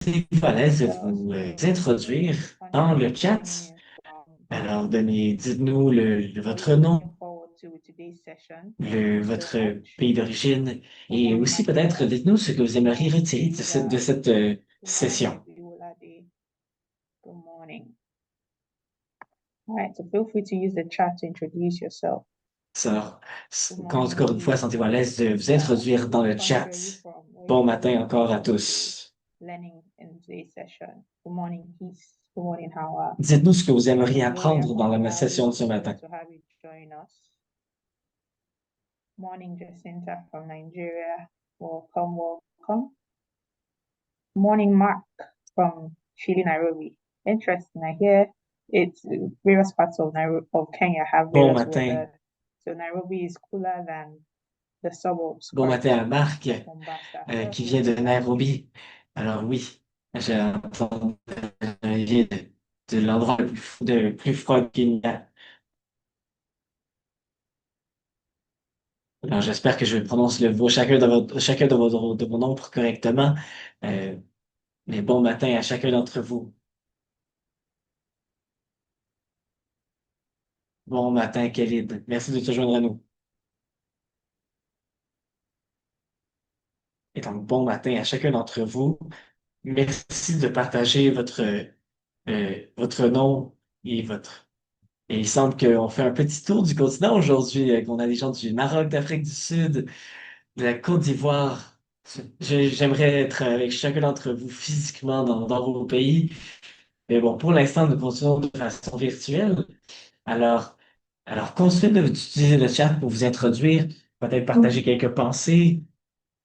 Sentez-vous à l'aise de vous So introduire the dans content le you're chat. joining in from, Alors, dites-nous are votre you nom, looking forward to today's session? Thank you so votre much. pays d'origine Good et morning, aussi peut-être Martha. dites-nous ce que vous Good aimeriez morning, retirer de Teresa. cette Good morning, session. Abiolade. Good morning. All right, so feel free to use the chat to introduce yourself. Alors, Good encore une fois, morning, sentez-vous à l'aise de vous Lisa. introduire dans Which le chat. country are you from? Where are Bon you matin looking encore à forward to tous. learning in today's session? Good morning, Peace. Good morning, Hawa. Dites-nous ce que vous aimeriez Nigeria apprendre dans from la session de ce Malawi. matin. Good to have you join us. Morning, Jacinta from Nigeria. Welcome, welcome. Morning, Mark from Chile, Nairobi. Interesting. I hear it's various parts of Nairobi of Kenya have Bon various matin. weather. So Nairobi is cooler than the suburbs Bon matin à currently Marc, of Mombasa. qui That's vient de interesting. Nairobi. Alors oui, j'ai entendu, il vient de l'endroit le plus froid du Kenya. Alors j'espère que je prononce chacun de vos noms correctement. Euh, mais bon matin à chacun d'entre vous. Bon matin, Khalid. Merci de te joindre à nous. Et donc, bon matin à chacun d'entre vous. Merci de partager votre nom et votre. Et il semble qu'on fait un petit tour du continent aujourd'hui, qu'on a des gens du Maroc, d'Afrique du Sud, de la Côte d'Ivoire. J'aimerais être avec chacun d'entre vous physiquement dans vos pays. Mais bon, pour l'instant, nous continuons de façon virtuelle. Alors, alors continuez d'utiliser le chat pour vous introduire, peut-être partager quelques pensées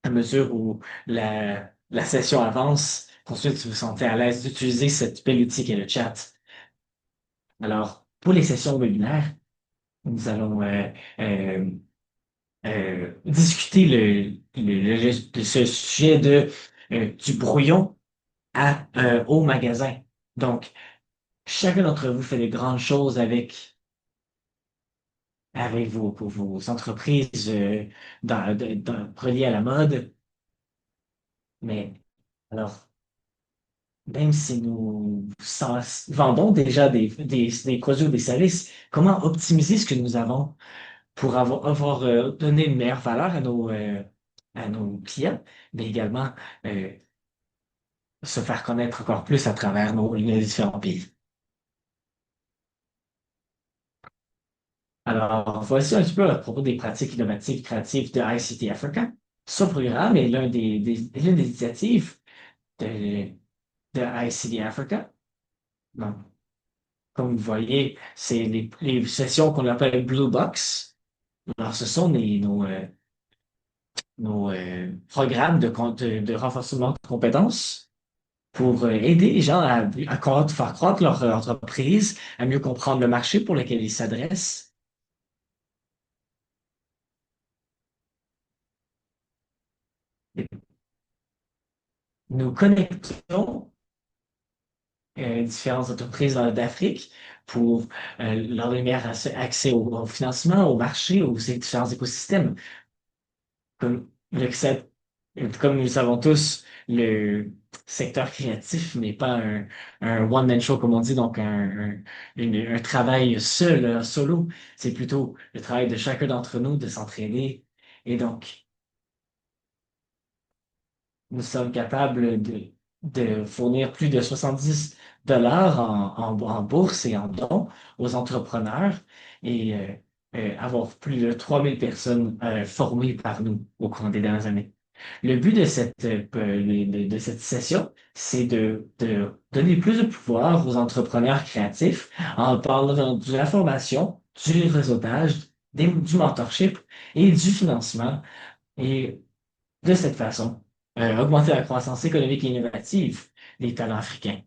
à mesure où la session avance. Ensuite, si vous vous sentez à l'aise d'utiliser cette belle outil qu'est le chat. Alors, pour les sessions webinaires, nous allons euh, discuter ce sujet du brouillon au magasin. Donc, chacun d'entre vous fait de grandes choses avec vos entreprises reliées à la mode. Mais alors, même si nous vendons déjà des produits ou des services, comment optimiser ce que nous avons pour avoir donné une meilleure valeur à nos clients, mais également euh, se faire connaître encore plus à travers les différents pays. Alors, voici un petit peu à propos des pratiques innovatives créatives de ICT Africa. Ce programme est l'une des initiatives de, de ICT Africa. Donc, comme vous voyez, c'est les sessions qu'on appelle Blue Box. Alors, ce sont nos programmes de renforcement de compétences pour aider les gens faire croître leur entreprise, à mieux comprendre le marché pour lequel ils s'adressent. Et nous connectons différentes entreprises d'Afrique pour leur donner meilleur accès au financement, au marché, aux différents écosystèmes. Comme, comme nous le savons tous, le secteur créatif n'est pas un one-man show, comme on dit, donc un travail seul, solo. C'est plutôt le travail de chacun d'entre nous de s'entraider. Et donc, nous sommes capables de fournir plus de 70 dollars en bourse et en dons aux entrepreneurs et avoir plus de 3000 personnes formées par nous au cours des dernières années. Le but de cette session, c'est de donner plus de pouvoir aux entrepreneurs créatifs en parlant de la formation, du réseautage, du mentorship et du financement. Et de cette façon, augmenter la croissance économique et innovative des talents africains.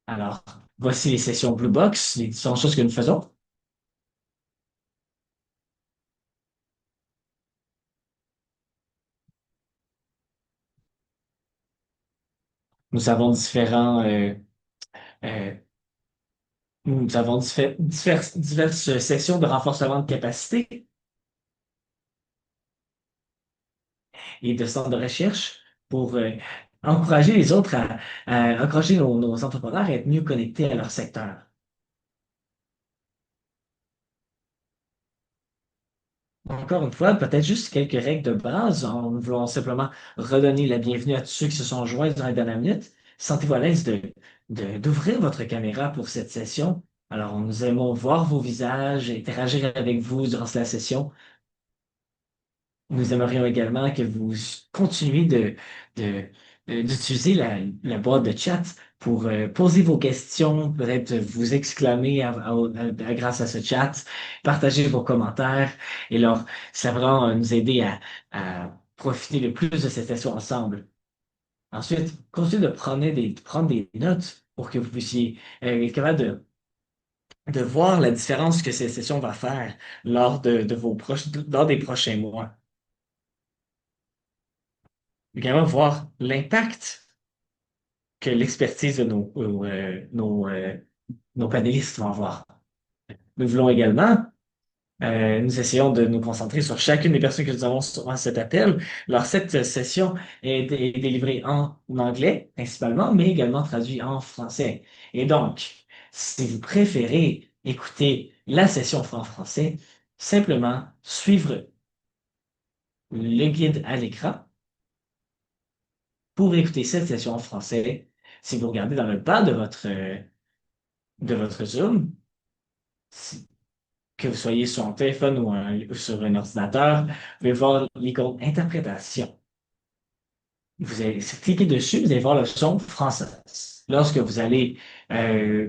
Alors, voici les sessions Blue Box, les différentes choses que nous faisons. Nous avons euh, nous avons diverses sessions de renforcement de capacité et de centres de recherche pour encourager les autres à encourager nos entrepreneurs à être mieux connectés à leur secteur. Encore une fois, peut-être juste quelques règles de base en voulant simplement redonner la bienvenue à tous ceux qui se sont joints durant les dernières minutes. Sentez-vous à l'aise d'ouvrir votre caméra pour cette session. Alors, nous aimons voir vos visages, interagir avec vous durant la session. Nous aimerions également que vous continuiez de- d'utiliser boîte de chat pour poser vos questions, peut-être vous exclamer grâce à ce chat, partager vos commentaires. Et alors, ça va vraiment nous aider à profiter le plus de cette session ensemble. Ensuite, continuez de prendre des notes pour que vous puissiez être capable de voir la différence que cette session va faire lors des prochains mois. Également voir l'impact que l'expertise de nos panélistes vont avoir. Nous voulons également, nous essayons de nous concentrer sur chacune des personnes que nous avons sur cet appel. Alors, cette session est délivrée en anglais, principalement, mais également traduite en français. Et donc, si vous préférez écouter la session en français, simplement suivre le guide à l'écran pour écouter cette session en français. Si vous regardez dans le bas de votre Zoom, si- que vous soyez sur un téléphone ou sur un ordinateur, vous pouvez voir l'icône interprétation. Vous allez cliquer dessus, vous allez voir l'option française. Lorsque vous allez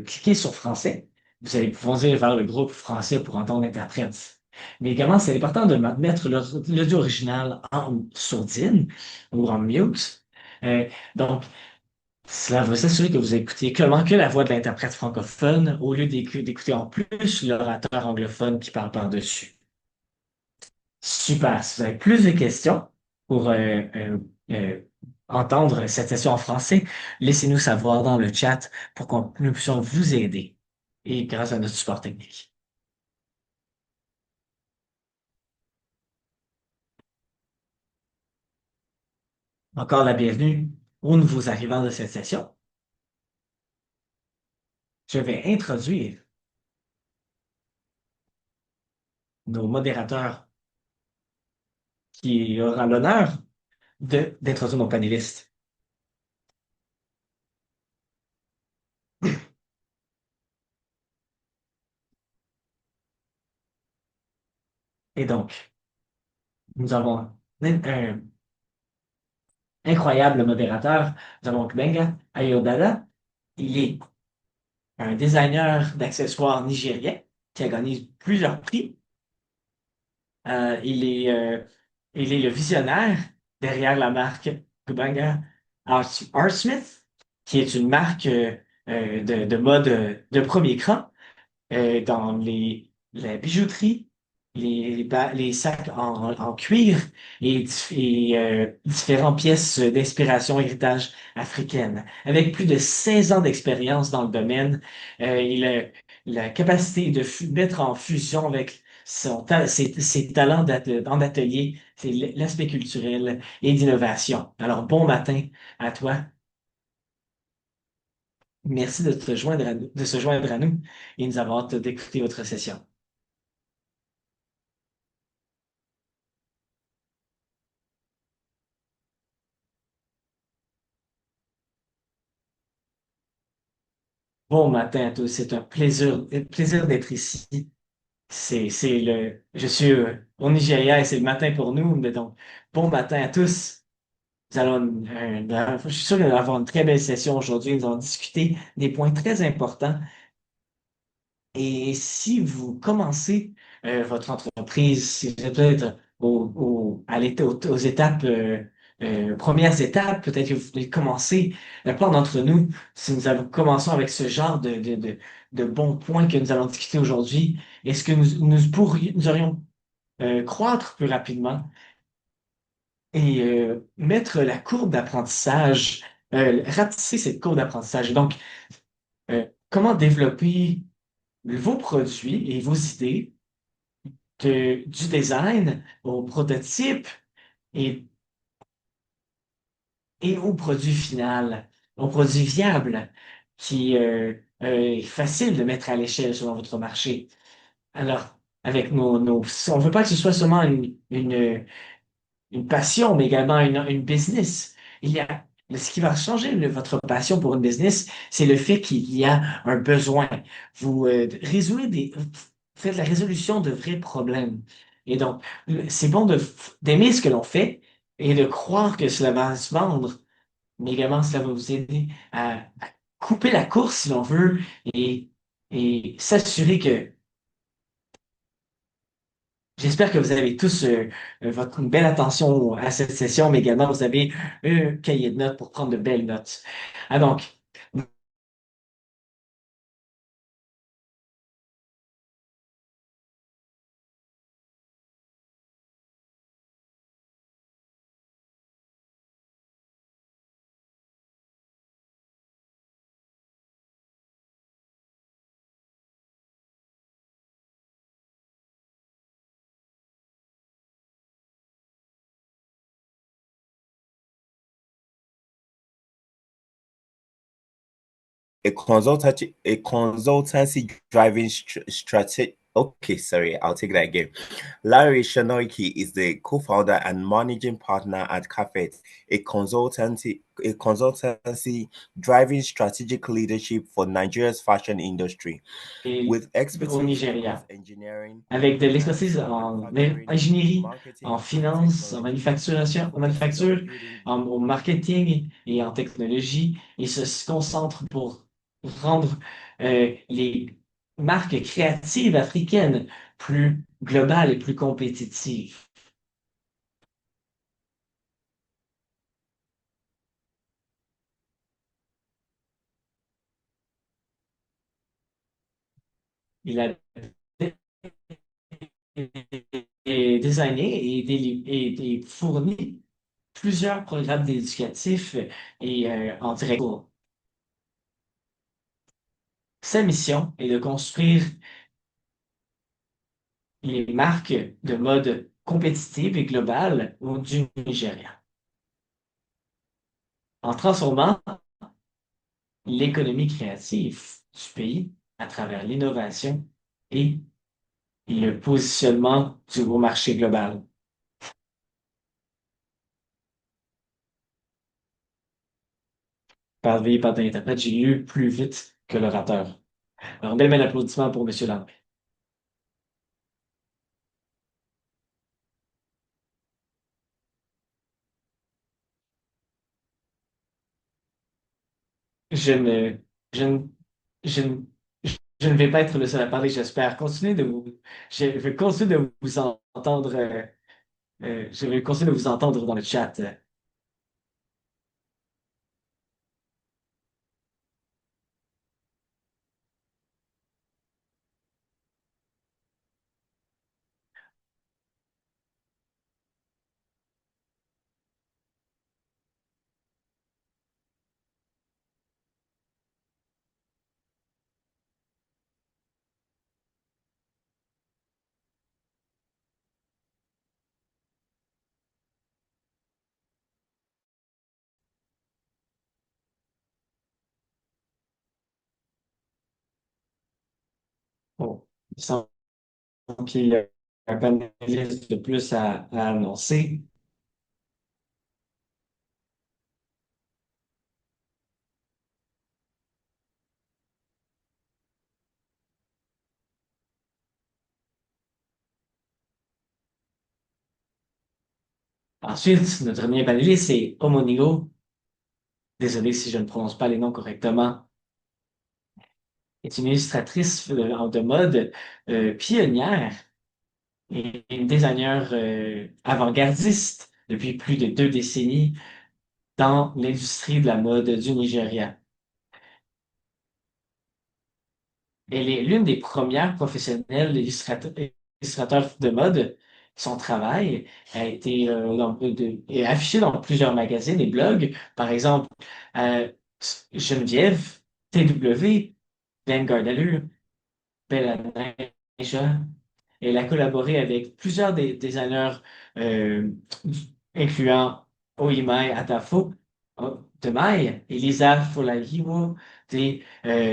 cliquer sur français, vous allez pouvoir dire vers le groupe français pour entendre l'interprète. Mais également, c'est important de mettre l'audio original en sourdine ou en mute. Donc, cela va s'assurer que vous écoutez clairement que la voix de l'interprète francophone au lieu d'écouter en plus l'orateur anglophone qui parle par-dessus. Super. Si vous avez plus de questions pour euh, entendre cette session en français, laissez-nous savoir dans le chat pour qu'on nous puissions vous aider et grâce à notre support technique. Encore la bienvenue aux nouveaux arrivants de cette session. Je vais introduire nos modérateurs qui aura l'honneur d'introduire nos panélistes. Et donc, nous avons un incroyable modérateur. Nous avons Gbenga Ayodada. Il est un designer d'accessoires nigérien qui a gagné plusieurs prix. Euh, il est, euh, il est le visionnaire derrière la marque Gbenga Artsmith, qui est une marque de mode de premier cran dans la bijouterie, les sacs en cuir et différentes pièces d'inspiration héritage africaine. Avec plus de 16 ans d'expérience dans le domaine, il a la capacité de mettre en fusion avec ses talents en atelier, c'est l'aspect culturel et d'innovation. Alors, bon matin à toi. Merci de se joindre à nous et nous avons hâte d'écouter votre session. Bon matin à tous, c'est un plaisir d'être ici. Je suis au Nigeria et c'est le matin pour nous, mais donc, bon matin à tous. Je suis sûr qu'on va avoir une très belle session aujourd'hui. Nous allons discuter des points très importants. Et si vous commencez votre entreprise, si vous êtes peut-être aux étapes, premières étapes, peut-être que vous voulez commencer, la plupart d'entre nous, si nous commençons avec ce genre de bons points que nous allons discuter aujourd'hui, est-ce que nous aurions croître plus rapidement et mettre la courbe d'apprentissage, ratisser cette courbe d'apprentissage. Donc, comment développer vos produits et vos idées du design au prototype et et au produit final, au produit viable qui est facile de mettre à l'échelle selon votre marché. Alors, avec on veut pas que ce soit seulement une passion, mais également une business. Ce qui va changer votre passion pour une business, c'est le fait qu'il y a un besoin. Vous faites la résolution de vrais problèmes. Et donc, c'est bon d'aimer ce que l'on fait et de croire que cela va se vendre, mais également cela va vous aider à couper la course si l'on veut et, et s'assurer que j'espère que vous avez tous votre une belle attention à cette session, mais également vous avez un cahier de notes pour prendre de belles notes. Ah donc, A consultancy driving strategy. Okay, sorry, I'll take that again. Larry Shanoiki is the co-founder and managing partner at Cafet, a consultancy driving strategic leadership for Nigeria's fashion industry, et with au expertise across Nigeria, engineering, avec de l'expertise finance, en manufacturing, ingénierie, en marketing, and finance, technology, en focuses on manufacture, building. au marketing et en technologie, et se concentre pour rendre les marques créatives africaines plus globales et plus compétitives. Il a et designé et fourni plusieurs programmes éducatifs et en direct cours. Sa mission est de construire les marques de mode compétitives et globales du Nigeria, en transformant l'économie créative du pays à travers l'innovation et le positionnement du gros marché global. Veuillez pardonner l'interprète, j'ai lu plus vite que l'orateur. Alors, un bel applaudissement pour M. Lambert. Je ne, je ne, je ne, je ne vais pas être le seul à parler, j'espère. Je vais continuer de vous entendre, je vais continuer de vous entendre dans le chat. Bon, il semble qu'il y a un panéliste de plus à annoncer. Ensuite, notre dernier panéliste, c'est Omonigo. Désolé si je ne prononce pas les noms correctement. Est une illustratrice de mode pionnière et une designer avant-gardiste depuis plus de 2 décennies dans l'industrie de la mode du Nigeria. Elle est l'une des premières professionnelles illustrateurs de mode. Son travail a été est affiché dans plusieurs magazines et blogs. Par exemple, euh, Geneviève, TW, Vanguard Allure, Bella Neige. Elle a collaboré avec plusieurs des designers, euh, incluant Oimai Atafo, de Mai, Elisa Folahiwo de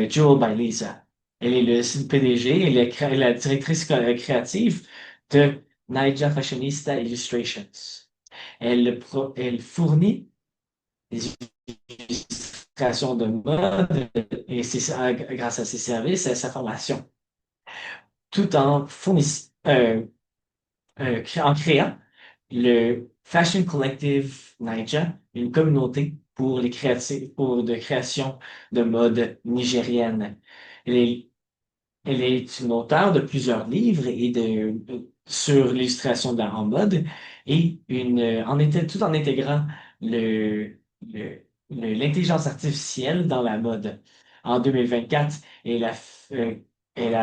Jewel by Lisa. Elle est le PDG et la directrice créative de Naija Fashionista Illustrations. Elle fournit des illustrations de mode et grâce à ses services et à sa formation, tout en en créant le Fashion Collective Naija, une communauté pour pour de création de mode nigérienne. Elle est, elle est une auteure de plusieurs livres sur l'illustration en mode et tout en intégrant l'intelligence artificielle dans la mode. En 2024, elle a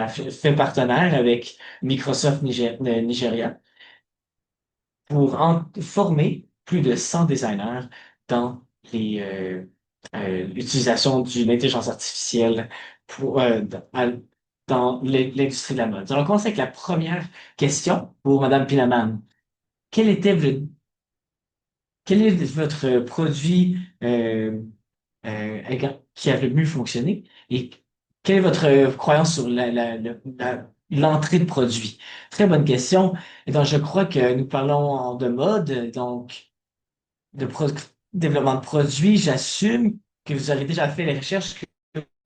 fait partenaire avec Microsoft Nigeria pour former plus de 100 designers dans l'utilisation d'une intelligence artificielle dans l'industrie de la mode. Alors, on commence avec la première question pour Madame Pinaman. Quel était quel est votre produit qui a le mieux fonctionné et quelle est votre croyance sur l'entrée de produit? Très bonne question. Et donc, je crois que nous parlons de mode, donc de développement de produits. J'assume que vous avez déjà fait les recherches que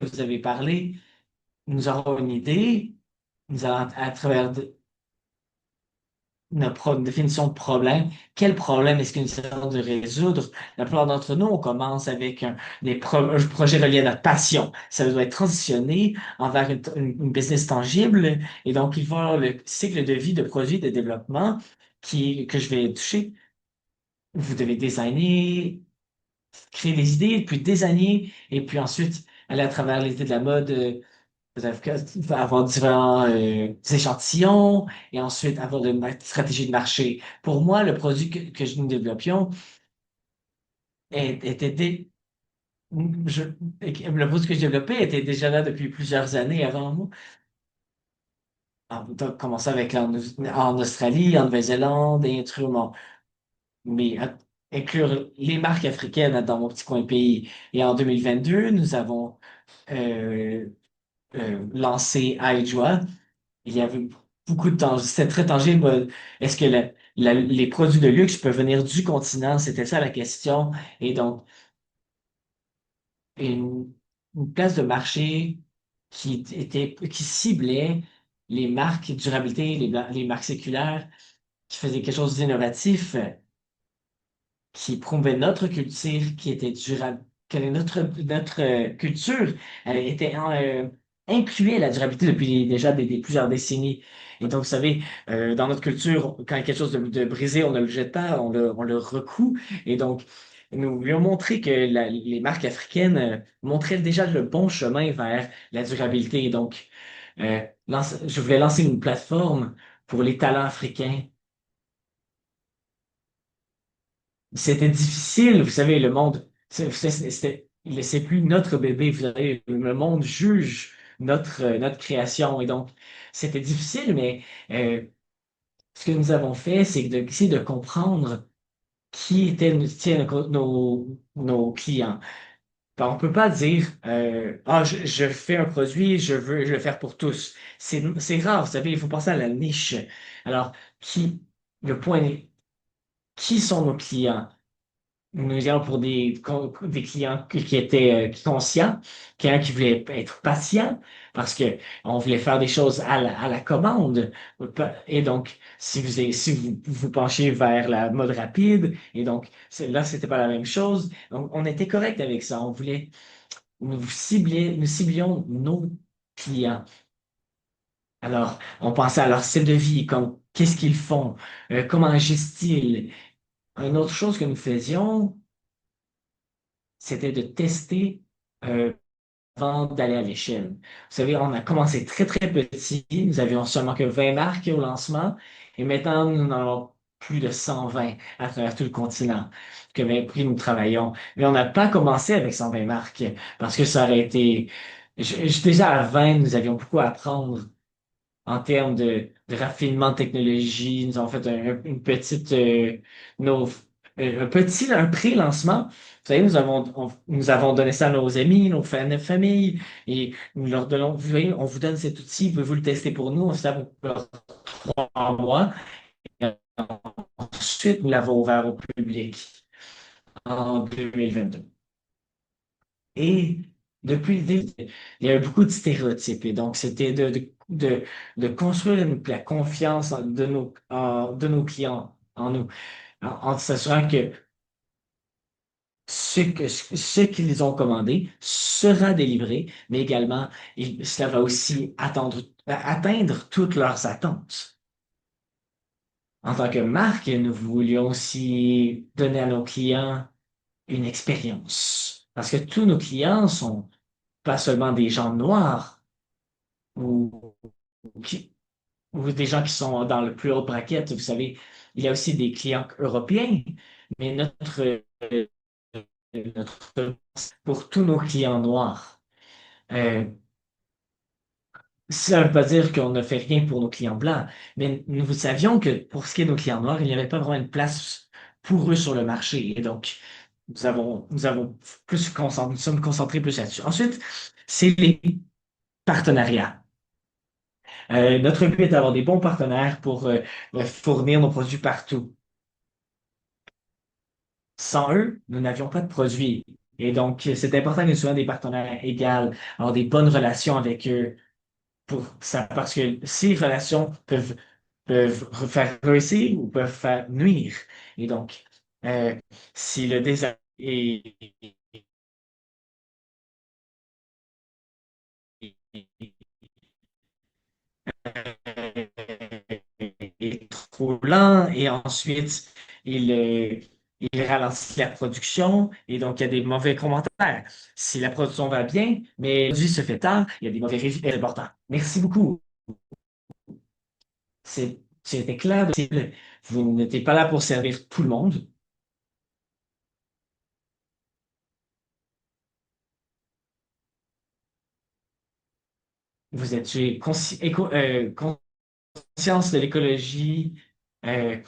vous avez parlé. Nous aurons une idée. Nous allons, à travers une définition de problème. Quel problème est-ce que nous essayons de résoudre? La plupart d'entre nous, on commence avec un projet relié à notre passion. Ça doit être transitionné envers une business tangible. Et donc, il va y avoir le cycle de vie de produits de développement que je vais toucher. Vous devez designer, créer des idées, puis designer, et puis ensuite aller à travers les idées de la mode. Vous allez avoir différents échantillons et ensuite avoir une stratégie de marché. Pour moi, le produit que nous développions était le produit que je développais était déjà là depuis plusieurs années avant moi. On a commencé avec en Australie, en Nouvelle-Zélande, et inclure les marques africaines dans mon petit coin de pays. Et en 2022, nous avons euh, lancé iJoa. Il y avait beaucoup de temps. C'était très tangible. Est-ce que les produits de luxe peuvent venir du continent? C'était ça la question. Et donc, une, une place de marché qui ciblait les marques durabilité, les marques séculaires, qui faisaient quelque chose d'innovatif, qui prouvait notre culture, qui était durable, que notre culture était incluait la durabilité depuis déjà plusieurs décennies. Et donc, vous savez, dans notre culture, quand il y a quelque chose de brisé, on ne le jette pas, on le recoue. Et donc, nous lui avons montré que les marques africaines montraient déjà le bon chemin vers la durabilité. Et donc, je voulais lancer une plateforme pour les talents africains. C'était difficile, vous savez, le monde, c'est plus notre bébé, vous savez, le monde juge notre création. Et donc, c'était difficile, mais ce que nous avons fait, c'est essayer de comprendre qui étaient nos clients. On ne peut pas dire, je fais un produit, je veux le faire pour tous. C'est rare, vous savez, il faut penser à la niche. Alors, le point, qui sont nos clients? Nous allons pour des clients qui étaient conscients, quelqu'un qui voulait être patient, parce que on voulait faire des choses à la commande. Et donc, si vous penchez vers la mode rapide, et donc là, c'était pas la même chose. Donc, on était correct avec ça. Nous ciblions nos clients. Alors, on pensait à leur style de vie, comme qu'est-ce qu'ils font, comment agissent-ils. Une autre chose que nous faisions, c'était de tester avant d'aller à l'échelle. Vous savez, on a commencé très, très petit. Nous avions seulement que 20 marques au lancement. Et maintenant, nous en avons plus de 120 à travers tout le continent que même prix nous travaillons. Mais on n'a pas commencé avec 120 marques parce que ça aurait été... Déjà à 20, nous avions beaucoup à apprendre en termes de raffinement de technologie. Nous avons fait une petite... nos, un pré-lancement. Vous savez, nous avons donné ça à nos amis, nos familles, et nous leur donnons, vous voyez, on vous donne cet outil, pouvez-vous le tester pour nous? Ça vous prend 3 mois. Et ensuite, nous l'avons ouvert au public en 2022. Et depuis le début, il y avait beaucoup de stéréotypes. Et donc, c'était de construire la confiance de nos clients en nous, en s'assurant que ce qu'ils ont commandé sera délivré, mais également, cela va aussi atteindre toutes leurs attentes. En tant que marque, nous voulions aussi donner à nos clients une expérience. Parce que tous nos clients sont pas seulement des gens noirs ou, qui- ou des gens qui sont dans le plus haut bracket. Vous savez, il y a aussi des clients européens, mais notre pour tous nos clients noirs. Euh, Ça ne veut pas dire qu'on ne fait rien pour nos clients blancs, mais nous savions que pour ce qui est de nos clients noirs, il n'y avait pas vraiment une place pour eux sur le marché. Et donc, nous avons nous sommes concentrés plus là-dessus. Ensuite, c'est les partenariats. Notre but est d'avoir des bons partenaires pour fournir nos produits partout. Sans eux, nous n'avions pas de produits. Et donc, c'est important que nous soyons des partenaires égaux, avoir des bonnes relations avec eux pour ça, parce que ces relations peuvent faire réussir ou peuvent faire nuire. Et donc, euh, si le désert est trop lent et ensuite il, euh, il ralentit la production et donc il y a des mauvais commentaires. Si la production va bien, mais le produit se fait tard, il y a des mauvais résultats importants. Merci beaucoup. C'était clair. Vous n'étiez pas là pour servir tout le monde. Vous êtes conscience de l'écologie euh,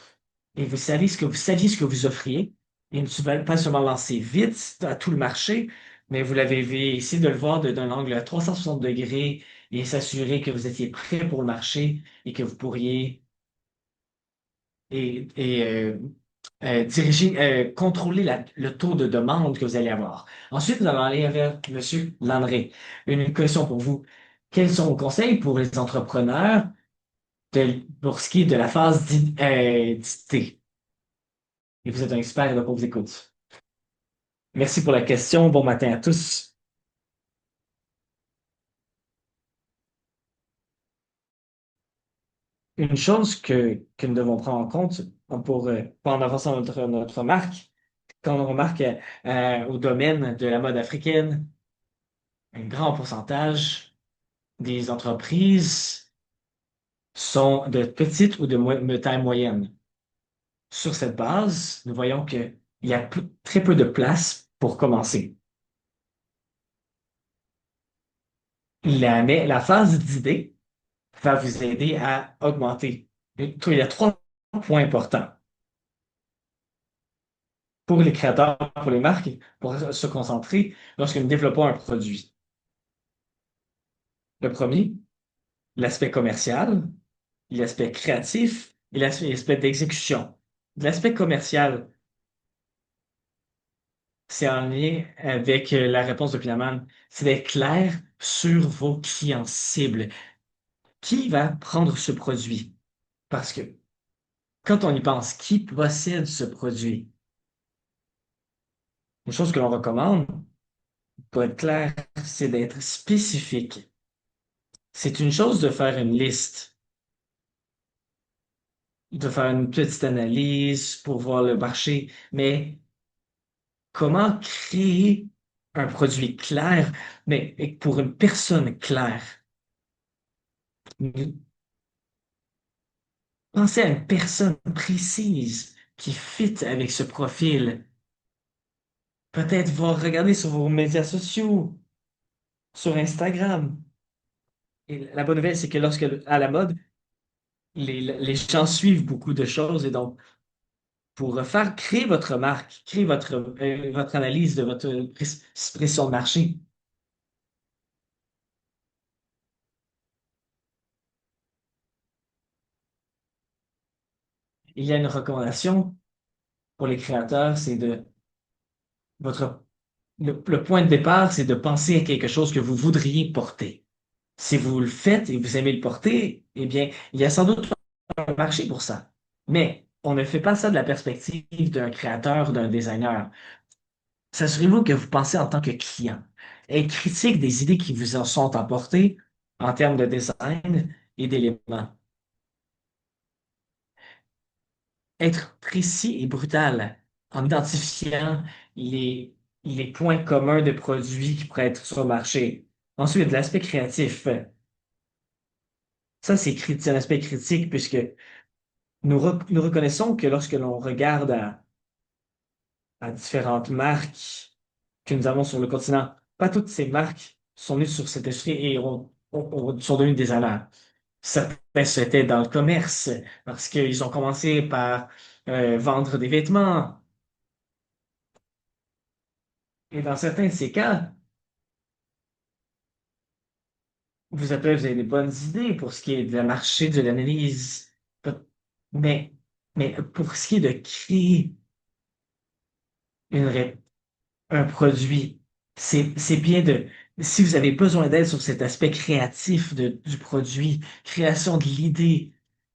et vous saviez ce que vous offriez. Et ne pouvez pas seulement lancer vite à tout le marché, mais vous l'avez essayé de le voir d'un angle à 360 degrés et s'assurer que vous étiez prêt pour le marché et que vous pourriez diriger, contrôler le taux de demande que vous allez avoir. Ensuite, nous allons aller vers M. Landré. Une question pour vous. Quels sont vos conseils pour les entrepreneurs pour ce qui est de la phase d'idée? Et vous êtes un expert, donc on vous écoute. Merci pour la question. Bon matin à tous. Une chose que nous devons prendre en compte pour en avançant notre marque, quand on remarque au domaine de la mode africaine, un grand pourcentage des entreprises sont de petites ou de taille moyenne. Sur cette base, nous voyons qu'il y a très peu de place pour commencer. Mais la phase d'idée va vous aider à augmenter. Il y a 3 points importants pour les créateurs, pour les marques, pour se concentrer lorsque nous développons un produit. Le premier, l'aspect commercial, l'aspect créatif et l'aspect d'exécution. L'aspect commercial, c'est en lien avec la réponse de Pinaman, c'est d'être clair sur vos clients cibles. Qui va prendre ce produit? Parce que quand on y pense, qui possède ce produit? Une chose que l'on recommande, pour être clair, c'est d'être spécifique. C'est une chose de faire une liste, de faire une petite analyse pour voir le marché, mais comment créer un produit clair, mais pour une personne claire? Pensez à une personne précise qui fit avec ce profil. Peut-être voir, regarder sur vos médias sociaux, sur Instagram. Et la bonne nouvelle, c'est que à la mode, les gens suivent beaucoup de choses et donc pour faire créer votre marque, créer votre analyse de votre expression de marché. Il y a une recommandation pour les créateurs, c'est de votre le point de départ, c'est de penser à quelque chose que vous voudriez porter. Si vous le faites et vous aimez le porter, eh bien, il y a sans doute un marché pour ça. Mais on ne fait pas ça de la perspective d'un créateur, d'un designer. S'assurez-vous que vous pensez en tant que client. Être critique des idées qui vous en sont apportées en termes de design et d'éléments. Être précis et brutal en identifiant les, les points communs de produits qui pourraient être sur le marché. Ensuite, l'aspect créatif. Ça, c'est un aspect critique puisque nous reconnaissons que lorsque l'on regarde à différentes marques que nous avons sur le continent, pas toutes ces marques sont nées sur cet esprit et sont devenues des allants. Certains c'était dans le commerce parce qu'ils ont commencé par vendre des vêtements. Et dans certains de ces cas, vous avez des bonnes idées pour ce qui est de la marché, de l'analyse. Mais, mais pour ce qui est de créer une, un produit, c'est bien de, si vous avez besoin d'aide sur cet aspect créatif du produit, création de l'idée,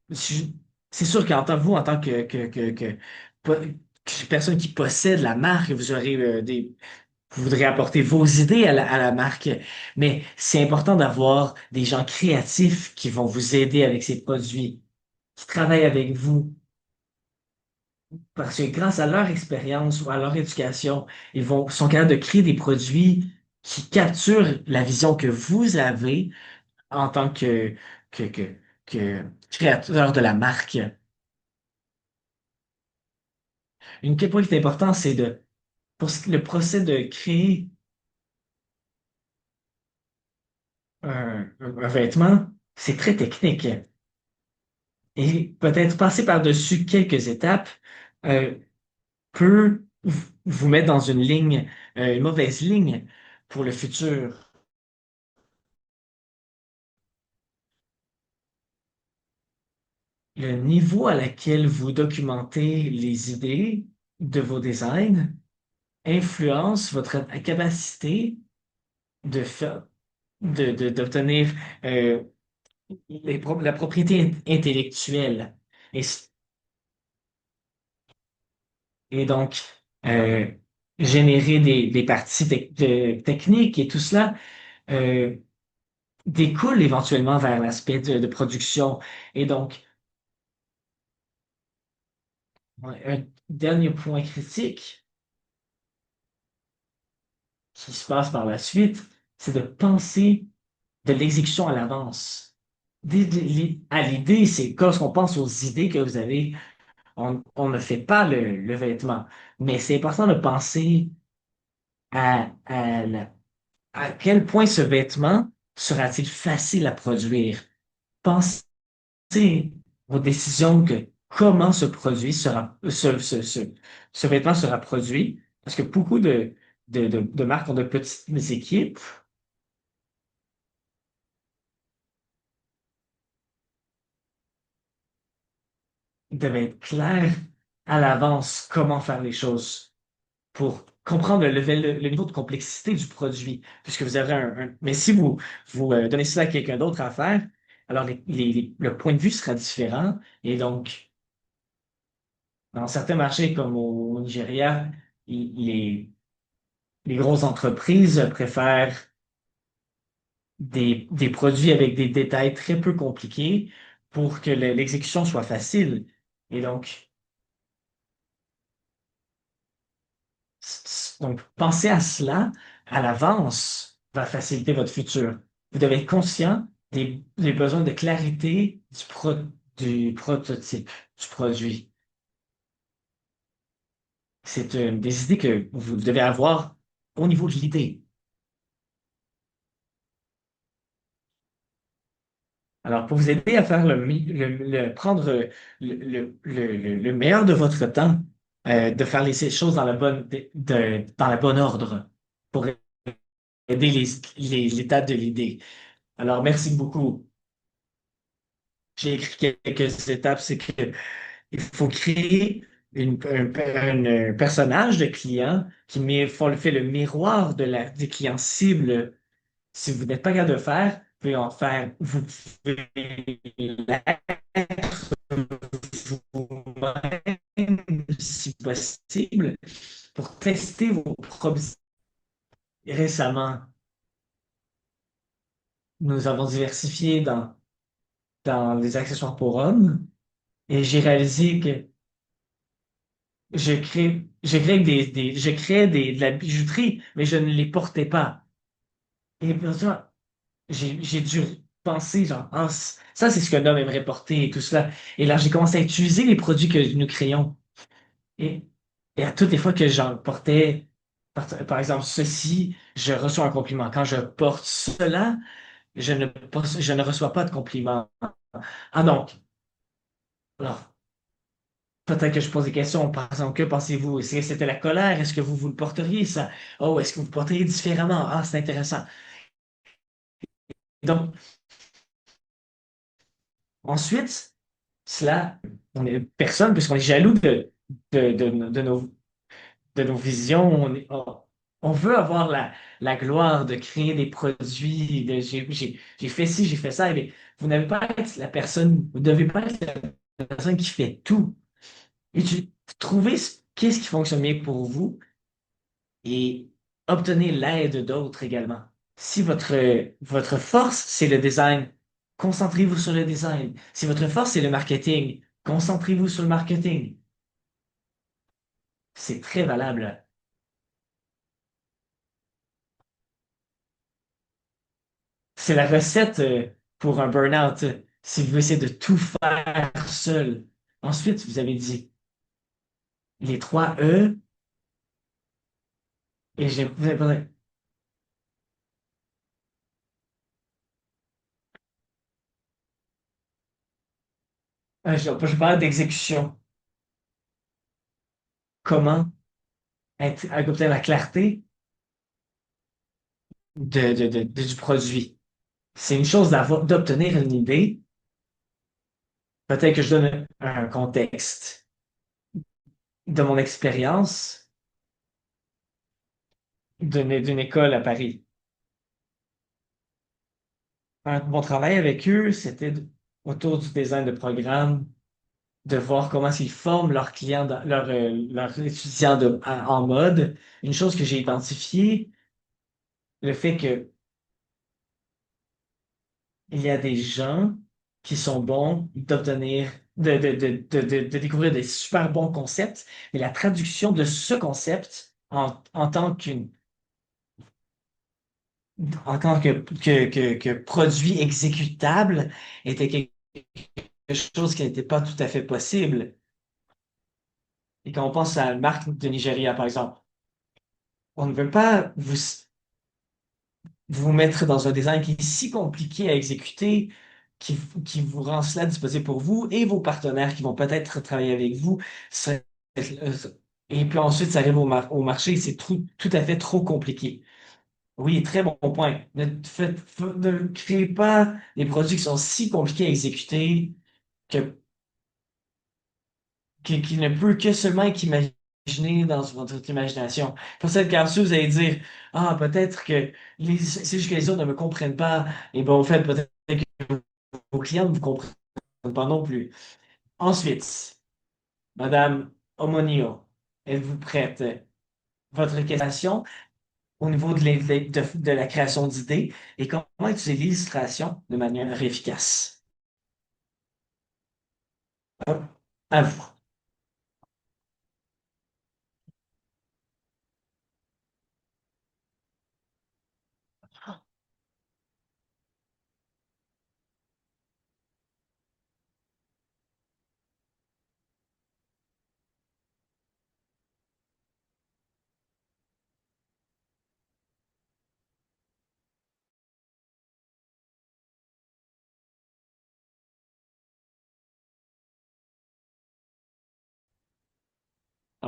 je- c'est sûr qu'en tant que vous, en tant que personne qui possède la marque, vous aurez vous voudrez apporter vos idées à la marque, mais c'est important d'avoir des gens créatifs qui vont vous aider avec ces produits, qui travaillent avec vous, parce que grâce à leur expérience ou à leur éducation, sont capables de créer des produits qui capturent la vision que vous avez en tant que, que, que créateur de la marque. Quel point qui est important, c'est le procès de créer un vêtement, c'est très technique. Et peut-être passer par-dessus quelques étapes euh, peut vous mettre dans une ligne, une mauvaise ligne pour le futur. Le niveau à laquelle vous documentez les idées de vos designs influence votre capacité de faire, d'obtenir euh, la propriété intellectuelle. Et, et donc, euh, générer des parties techniques et tout cela euh, découle éventuellement vers l'aspect de production. Et donc, ouais, un dernier point critique qui se passe par la suite, c'est de penser de l'exécution à l'avance. À l'idée, c'est lorsqu'on pense aux idées que vous avez, on ne fait pas le vêtement. Mais c'est important de penser à quel point ce vêtement sera-t-il facile à produire. Pensez aux décisions que comment ce vêtement sera produit. Parce que beaucoup de marques ont de petites équipes. Il devait être clair à l'avance comment faire les choses pour comprendre le niveau de complexité du produit, puisque vous avez mais si vous donnez ça à quelqu'un d'autre à faire, alors le point de vue sera différent. Et donc, dans certains marchés comme au Nigeria, les grosses entreprises préfèrent des produits avec des détails très peu compliqués pour que l'exécution soit facile. Et donc, donc, penser à cela à l'avance va faciliter votre futur. Vous devez être conscient des besoins de clarité du prototype, du produit. C'est des idées que vous devez avoir au niveau de l'idée. Alors, pour vous aider à faire prendre le meilleur de votre temps, de faire les choses dans dans le bon ordre pour aider l'étape de l'idée. Alors, merci beaucoup. J'ai écrit quelques étapes, c'est que il faut créer un personnage de client fait le miroir des clients cibles. Si vous n'êtes pas capable de le faire, vous pouvez en faire, vous pouvez l'être vous-même, si possible, pour tester vos propres. Récemment, nous avons diversifié dans les accessoires pour hommes et j'ai réalisé que je créais de la bijouterie, mais je ne les portais pas. Et pour ça, j'ai dû penser, genre, ah, ça, c'est ce qu'un homme aimerait porter et tout cela. Et là, j'ai commencé à utiliser les produits que nous créons. Et, et à toutes les fois que j'en portais, par exemple, ceci, je reçois un compliment. Quand je porte cela, je ne reçois pas de compliment. Ah donc, alors, peut-être que je pose des questions, par exemple, que pensez-vous? Est-ce que c'était la colère? Est-ce que vous le porteriez, ça? Oh, est-ce que vous le porteriez différemment? Ah, c'est intéressant. Donc, ensuite, cela, on est personne, puisqu'on est jaloux de nos visions. On veut avoir la gloire de créer des produits, j'ai fait ci, j'ai fait ça, mais vous n'avez pas à être la personne, vous ne devez pas être la personne qui fait tout. Et trouvez qu'est-ce qui fonctionne bien pour vous et obtenez l'aide d'autres également. Si votre force, c'est le design, concentrez-vous sur le design. Si votre force, c'est le marketing, concentrez-vous sur le marketing. C'est très valable. C'est la recette pour un burn-out. Si vous essayez de tout faire seul. Ensuite, vous avez dit les trois E et vous avez parlé, je parle d'exécution. Comment obtenir la clarté du produit. C'est une chose d'obtenir une idée. Peut-être que je donne un contexte de mon expérience d'une école à Paris. Mon travail avec eux, c'était autour du design de programme, de voir comment ils forment leurs clients, leurs étudiants en mode. Une chose que j'ai identifiée, le fait que il y a des gens qui sont bons d'obtenir, de découvrir des super bons concepts, mais la traduction de ce concept en tant que produit exécutable était quelque chose qui n'était pas tout à fait possible. Et quand on pense à la marque de Nigeria, par exemple, on ne veut pas vous mettre dans un design qui est si compliqué à exécuter, qui vous rend cela disponible pour vous et vos partenaires qui vont peut-être travailler avec vous. Euh, Et puis ensuite, ça arrive au marché, c'est tout à fait trop compliqué. Oui, très bon point. Ne créez pas des produits qui sont si compliqués à exécuter que, qu'il ne peut que seulement qu'imaginer dans votre imagination. Pour cette cas-ci, vous allez dire, ah, peut-être que c'est juste que les autres ne me comprennent pas. Et bon, en fait, peut-être que vos clients ne vous comprennent pas non plus. Ensuite, Madame Omonio, êtes-vous prête? Votre question au niveau de la création d'idées et comment utiliser l'illustration de manière efficace. À vous.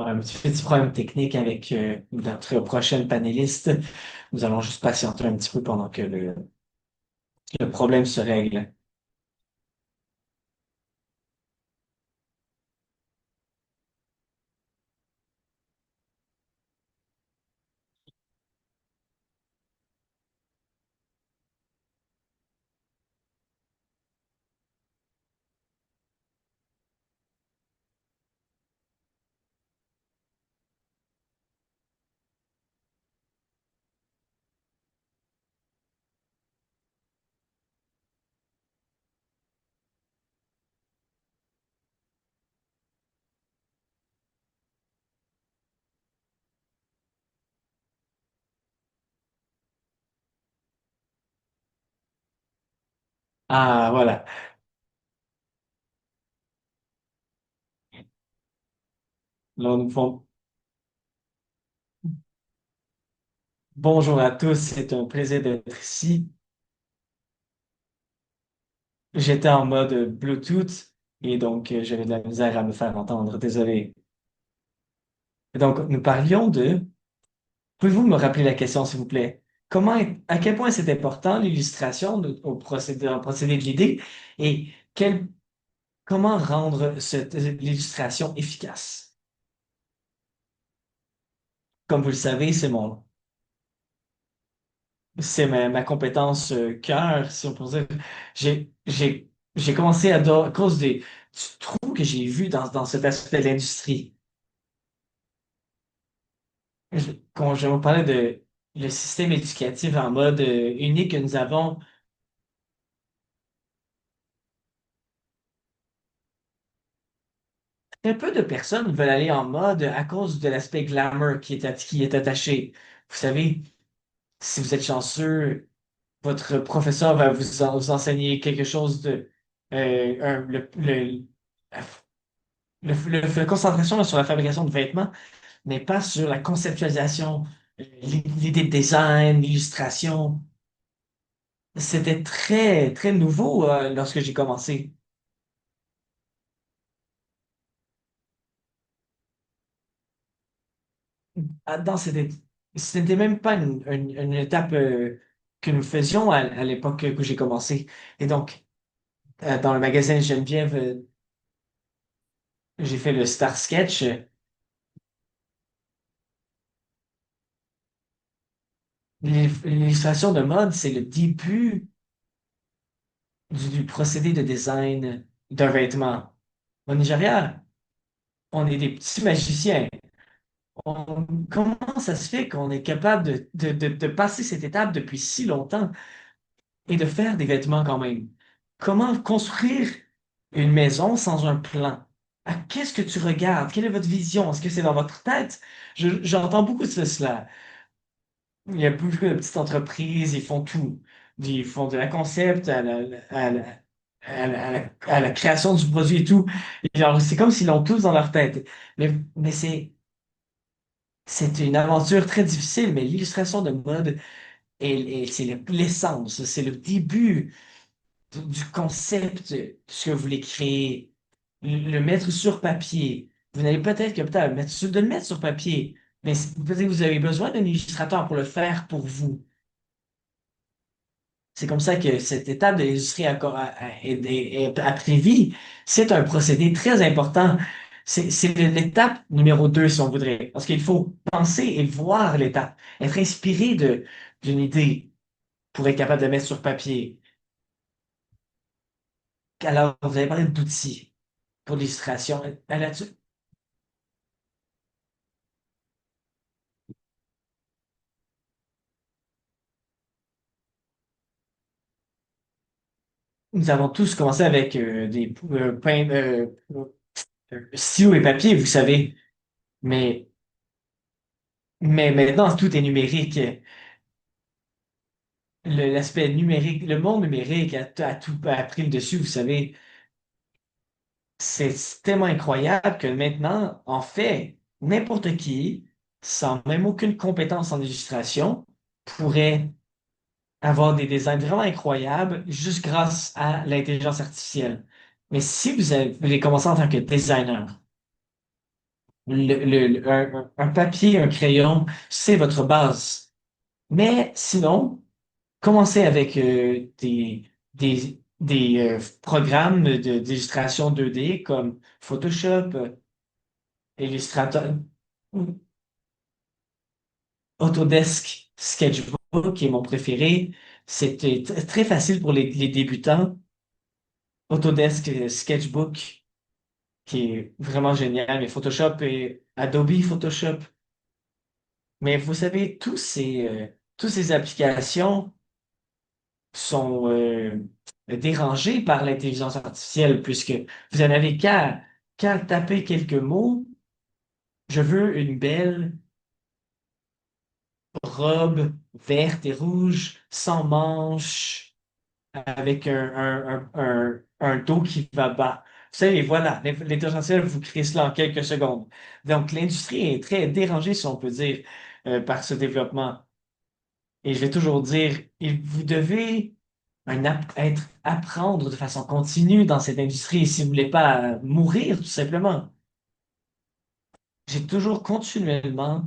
Un petit problème technique avec notre prochaine panéliste. Nous allons juste patienter un petit peu pendant que le problème se règle. Ah, voilà. Là, bonjour à tous, c'est un plaisir d'être ici. J'étais en mode Bluetooth et donc j'avais de la misère à me faire entendre. Désolé. Et donc, nous parlions de... Pouvez-vous me rappeler la question, s'il vous plaît? À quel point c'est important l'illustration au procédé de l'idée et comment rendre l'illustration efficace? Comme vous le savez, c'est ma compétence cœur, si on peut dire. J'ai commencé à cause du trou que j'ai vu dans cet aspect de l'industrie. Quand je vous parlais de le système éducatif en mode unique que nous avons, très peu de personnes veulent aller en mode à cause de l'aspect glamour qui est attaché. Vous savez, si vous êtes chanceux, votre professeur va vous enseigner quelque chose de la concentration sur la fabrication de vêtements, mais pas sur la conceptualisation, l'idée de design, l'illustration. C'était très, très nouveau lorsque j'ai commencé. Ah, c'était même pas une étape que nous faisions à l'époque où j'ai commencé. Et donc, dans le magasin Geneviève, j'ai fait le Star Sketch. L'illustration de mode, c'est le début du procédé de design d'un vêtement. Au Nigeria, on est des petits magiciens. Comment ça se fait qu'on est capable de passer cette étape depuis si longtemps et de faire des vêtements quand même? Comment construire une maison sans un plan? Qu'est-ce que tu regardes? Quelle est votre vision? Est-ce que c'est dans votre tête? J'entends beaucoup de cela. Il y a beaucoup de petites entreprises, ils font tout. Ils font de la concept à la création du produit et tout. Et genre, c'est comme s'ils l'ont tous dans leur tête. Mais c'est une aventure très difficile, mais l'illustration de mode, c'est l'essence, c'est le début du concept de ce que vous voulez créer. Le mettre sur papier. Vous n'allez peut-être que peut-être de le mettre sur papier, mais peut-être que vous avez besoin d'un illustrateur pour le faire pour vous. C'est comme ça que cette étape de l'industrie a pris vie. C'est un procédé très important. C'est l'étape numéro 2, si on voudrait. Parce qu'il faut penser et voir l'étape. Être inspiré d'une idée pour être capable de mettre sur papier. Alors, vous avez parlé d'outils pour l'illustration. Là-dessus, nous avons tous commencé avec des stylos et papier, vous savez. Mais, mais maintenant, tout est numérique. L'aspect numérique, le monde numérique a pris le dessus, vous savez. C'est tellement incroyable que maintenant, en fait, n'importe qui, sans même aucune compétence en illustration, pourrait avoir des designs vraiment incroyables juste grâce à l'intelligence artificielle. Mais si vous voulez commencer en tant que designer, un papier, un crayon, c'est votre base. Mais sinon, commencez avec des programmes d'illustration 2D comme Photoshop, Illustrator, Autodesk Sketchbook, qui est mon préféré. C'était très facile pour les débutants. Autodesk Sketchbook, qui est vraiment génial, mais Photoshop et Adobe Photoshop. Mais vous savez, toutes ces applications sont dérangées par l'intelligence artificielle, puisque vous n'en avez qu'à taper quelques mots. Je veux une belle robe verte et rouge, sans manches, avec un dos qui va bas. Vous savez, voilà, l'intelligence artificielle vous crée cela en quelques secondes. Donc, l'industrie est très dérangée, si on peut dire, par ce développement. Et je vais toujours dire, vous devez apprendre de façon continue dans cette industrie si vous voulez pas mourir, tout simplement. J'ai toujours continuellement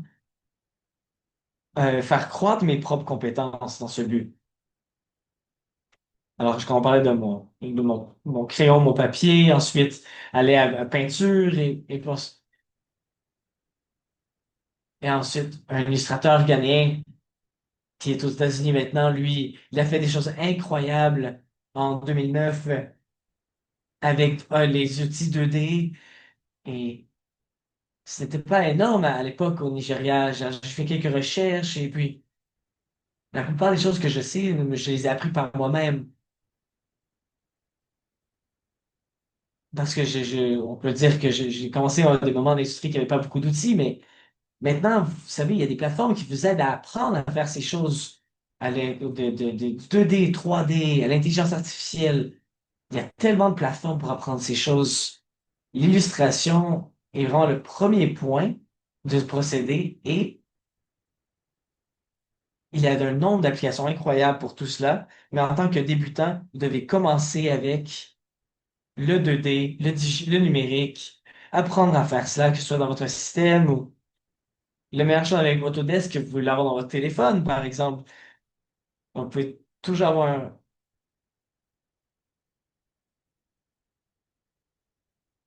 faire croître mes propres compétences dans ce but. Alors, quand on parlait mon crayon, mon papier, ensuite aller à peinture et ensuite un illustrateur ghanéen qui est aux États-Unis maintenant, lui, il a fait des choses incroyables en 2009 avec les outils 2D et c'était pas énorme à l'époque au Nigeria. J'ai fait quelques recherches et puis la plupart des choses que je sais, je les ai appris par moi-même. Parce que on peut dire que j'ai commencé à des moments d'industrie qui n'avaient pas beaucoup d'outils, mais maintenant, vous savez, il y a des plateformes qui vous aident à apprendre à faire ces choses à l'aide de 2D, 3D, à l'intelligence artificielle. Il y a tellement de plateformes pour apprendre ces choses. L'illustration est vraiment le premier point de ce procédé et il y a un nombre d'applications incroyables pour tout cela. Mais en tant que débutant, vous devez commencer avec le 2D, le numérique, apprendre à faire cela, que ce soit dans votre système ou le meilleur chose avec Autodesk, vous pouvez l'avoir dans votre téléphone, par exemple. On peut toujours avoir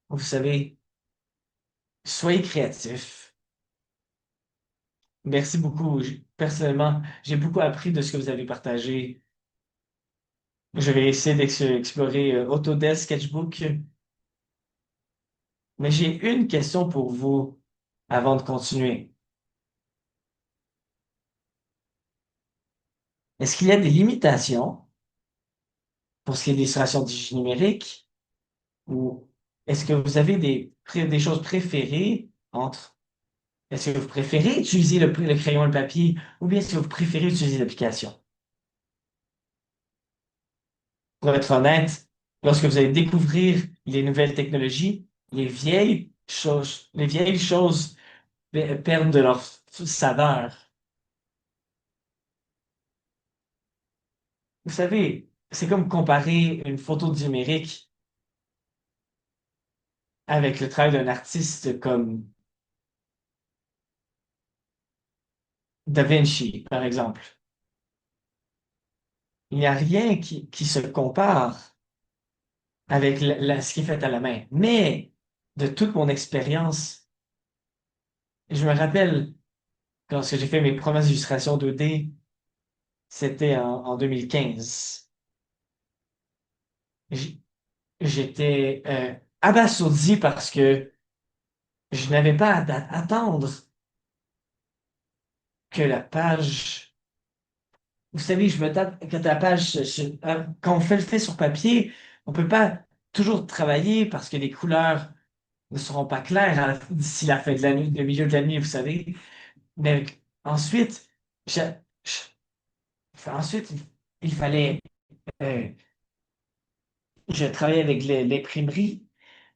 vous savez, soyez créatif. Merci beaucoup. Personnellement, j'ai beaucoup appris de ce que vous avez partagé. Je vais essayer d'explorer Autodesk Sketchbook. Mais j'ai une question pour vous avant de continuer. Est-ce qu'il y a des limitations pour ce qui est d'illustration numérique ou est-ce que vous avez des choses préférées entre, est-ce que vous préférez utiliser le crayon et le papier ou bien est-ce que vous préférez utiliser l'application? Pour être honnête, lorsque vous allez découvrir les nouvelles technologies, les vieilles choses perdent de leur saveur. Vous savez, c'est comme comparer une photo numérique avec le travail d'un artiste comme Da Vinci, par exemple. Il n'y a rien qui se compare avec ce qui est fait à la main. Mais de toute mon expérience, je me rappelle lorsque j'ai fait mes premières illustrations 2D, c'était en 2015. J- J'étais abasourdi parce que je n'avais pas à attendre que la page. Vous savez, je me tape quand la page, quand on fait le fait sur papier, on peut pas toujours travailler parce que les couleurs ne seront pas claires d'ici la fin de la nuit, le milieu de la nuit, vous savez. Mais ensuite, je- ensuite, il fallait, euh, je travaillais avec l'imprimerie,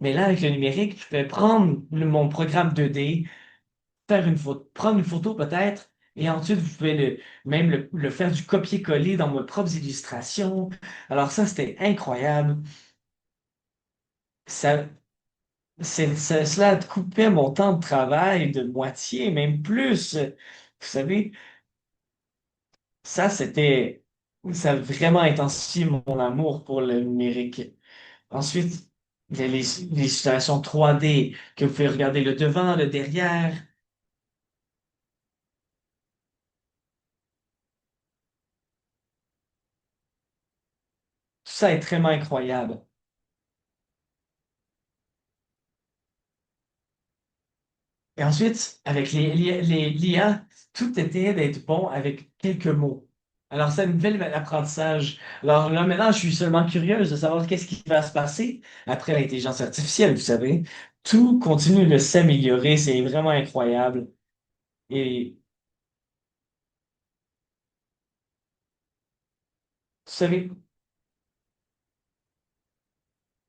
mais là, avec le numérique, je peux prendre mon programme 2D, faire une photo, prendre une photo peut-être, et ensuite, vous pouvez même le faire du copier-coller dans mes propres illustrations. Alors ça, c'était incroyable. Ça, cela coupait mon temps de travail de moitié, même plus. Vous savez, ça, ça a vraiment intensifié mon amour pour le numérique. Ensuite, il y a les situations 3D que vous pouvez regarder le devant, le derrière. Tout ça est vraiment incroyable. Et ensuite, avec l'IA, tout était d'être bon avec quelques mots. Alors, c'est un nouvel apprentissage. Alors là, maintenant, je suis seulement curieuse de savoir qu'est-ce qui va se passer après l'intelligence artificielle, vous savez. Tout continue de s'améliorer, c'est vraiment incroyable. Et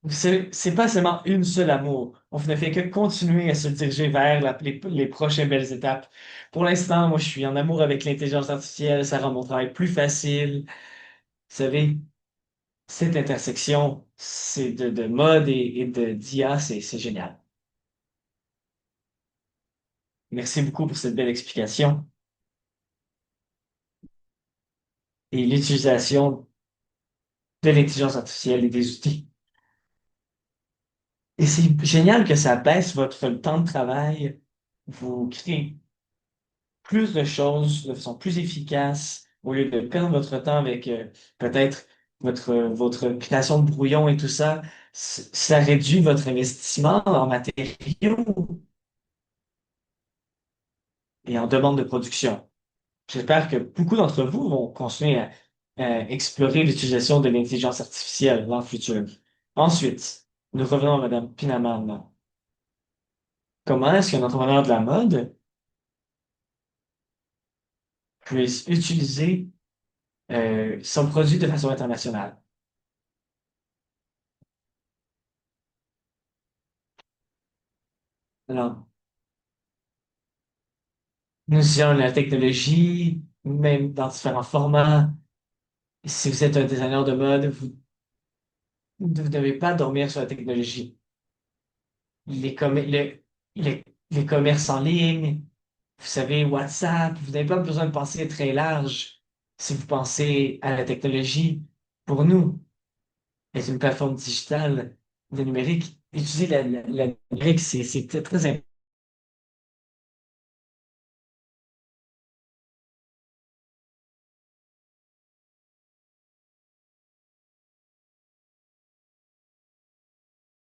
vous savez, c'est pas seulement une seule amour. On ne fait que continuer à se diriger vers les prochaines belles étapes. Pour l'instant, moi, je suis en amour avec l'intelligence artificielle. Ça rend mon travail plus facile. Vous savez, cette intersection, c'est de mode et d'IA, c'est génial. Merci beaucoup pour cette belle explication et l'utilisation de l'intelligence artificielle et des outils. Et c'est génial que ça baisse votre temps de travail. Vous créez plus de choses de façon plus efficace au lieu de perdre votre temps avec peut-être votre création de brouillon et tout ça. Ça réduit votre investissement en matériaux et en demande de production. J'espère que beaucoup d'entre vous vont continuer à explorer l'utilisation de l'intelligence artificielle dans le futur. Ensuite, nous revenons à Madame Pinaman. Comment est-ce qu'un entrepreneur de la mode peut utiliser son produit de façon internationale? Alors, nous utilisons la technologie, même dans différents formats. Si vous êtes un designer de mode, vous ne devez pas dormir sur la technologie. Les, commer- le- les commerces en ligne, vous savez, WhatsApp, vous n'avez pas besoin de penser très large si vous pensez à la technologie. Pour nous, est une plateforme digitale, le numérique. Utiliser la numérique, c'est très, très important.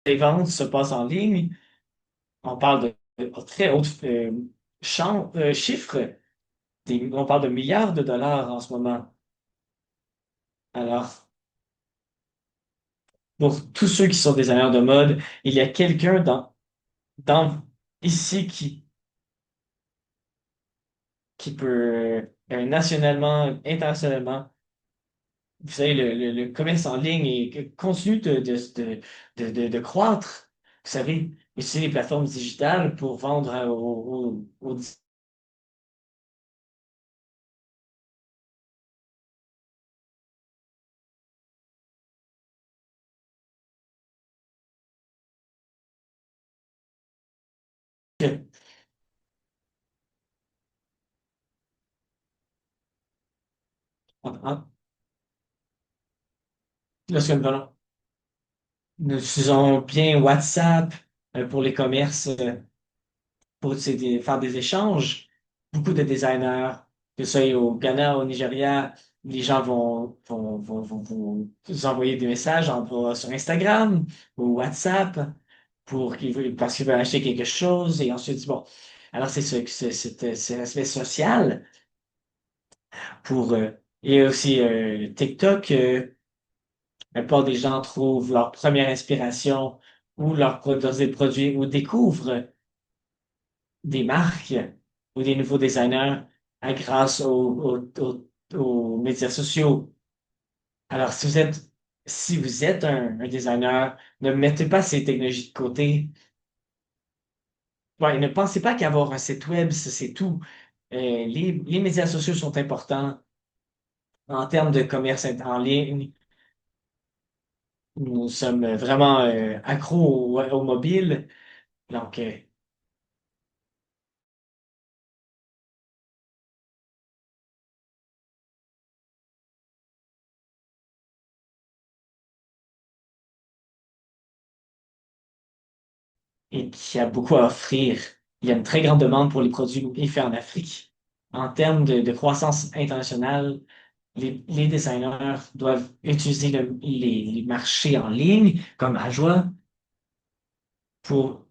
Les ventes se passent en ligne. On parle de très haut chiffres. On parle de milliards de dollars en ce moment. Alors, pour tous ceux qui sont designers de mode, il y a quelqu'un dans ici qui peut nationalement, internationalement, vous savez, le commerce en ligne continue de croître. Vous savez, utiliser les plateformes digitales pour vendre aux lorsque nous utilisons bien WhatsApp pour les commerces. Pour faire des échanges. Beaucoup de designers, que ce soit au Ghana, au Nigeria, les gens vont vous envoyer des messages sur Instagram ou WhatsApp parce qu'ils veulent acheter quelque chose et ensuite, bon. Alors, c'est l'aspect social pour, et aussi TikTok, la plupart des gens trouvent leur première inspiration ou des produits ou découvrent des marques ou des nouveaux designers grâce aux médias sociaux. Alors, si vous êtes un designer, ne mettez pas ces technologies de côté. Ouais, ne pensez pas qu'avoir un site web, c'est tout. Les médias sociaux sont importants en termes de commerce en ligne. Nous sommes vraiment accros au mobile. Donc, et qui a beaucoup à offrir. Il y a une très grande demande pour les produits faits en Afrique. En termes de croissance internationale, les designers doivent utiliser les marchés en ligne comme Ajwa pour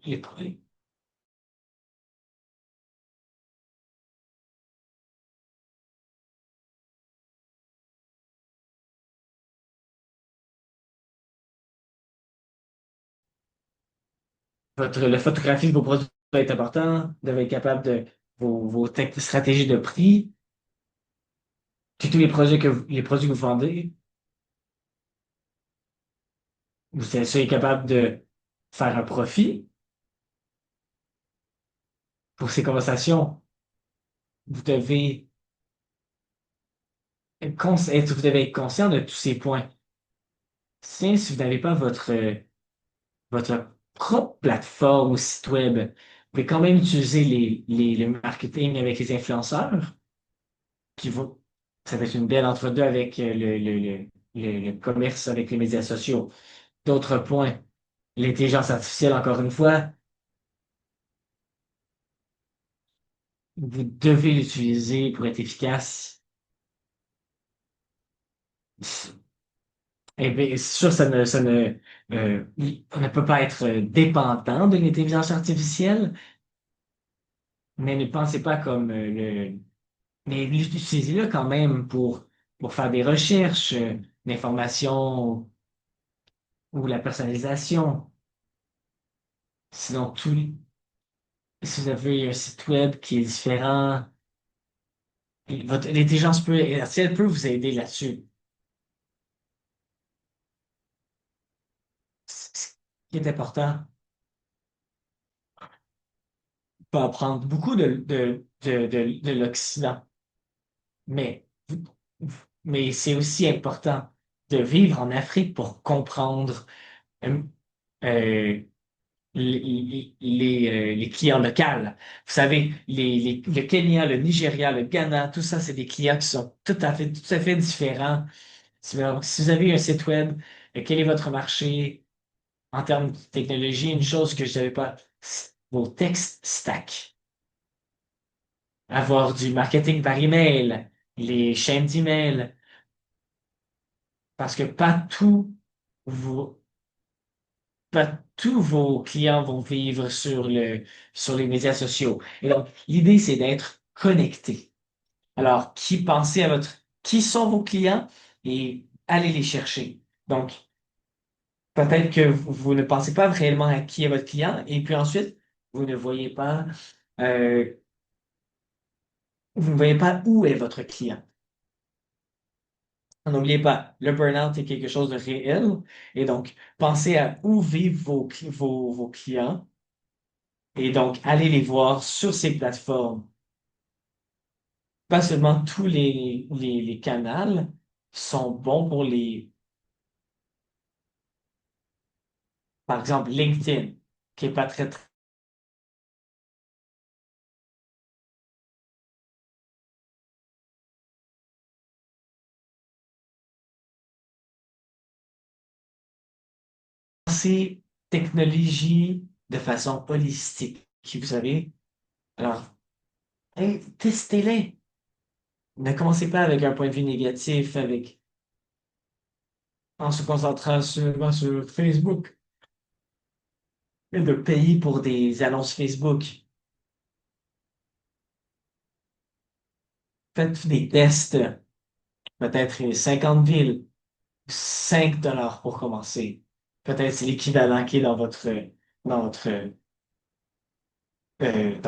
la photographie de vos produits doit être important, devez être capable de vos stratégies de prix, puis tous les projets les produits que vous vendez, vous soyez capable de faire un profit pour ces conversations. Vous devez vous devez être conscient de tous ces points. Si vous n'avez pas votre propre plateforme ou site web, vous pouvez quand même utiliser le marketing avec les influenceurs qui vont, ça va être une belle entre-deux avec le commerce avec les médias sociaux. D'autres points, l'intelligence artificielle, encore une fois, vous devez l'utiliser pour être efficace. Eh bien, c'est sûr, on ne peut pas être dépendant de l'intelligence artificielle, mais ne pensez pas comme mais utilisez-le quand même pour faire des recherches d'informations ou la personnalisation. Sinon, si vous avez un site web qui est différent, l'intelligence artificielle peut vous aider là-dessus. Ce qui est important, pas apprendre beaucoup de l'Occident, mais, mais c'est aussi important de vivre en Afrique pour comprendre euh, euh, les clients locaux. Vous savez, le Kenya, le Nigeria, le Ghana, tout ça, c'est des clients qui sont tout à fait différents. Si vous avez un site web, quel est votre marché en termes de technologie? Une chose que je ne savais pas, vos textes stack. Avoir du marketing par email, les chaînes d'email, parce que vos, pas tous vos clients vont vivre sur les médias sociaux. Et donc, l'idée, c'est d'être connecté. Alors, qui sont vos clients et allez les chercher. Donc, peut-être que vous ne pensez pas réellement à qui est votre client et puis ensuite, vous ne voyez pas, euh, vous ne voyez pas où est votre client. N'oubliez pas, le burn-out est quelque chose de réel et donc, pensez à où vivent vos clients et donc, allez les voir sur ces plateformes. Pas seulement tous les canaux sont bons pour par exemple, LinkedIn, qui est pas très pensez technologie de façon holistique, vous savez. Alors, hey, testez-les. Ne commencez pas avec un point de vue négatif, en se concentrant seulement sur Facebook et de payer pour des annonces Facebook. Faites des tests, peut-être 50 villes, 5 $ pour commencer. Peut-être c'est l'équivalent qui est dans votre, dans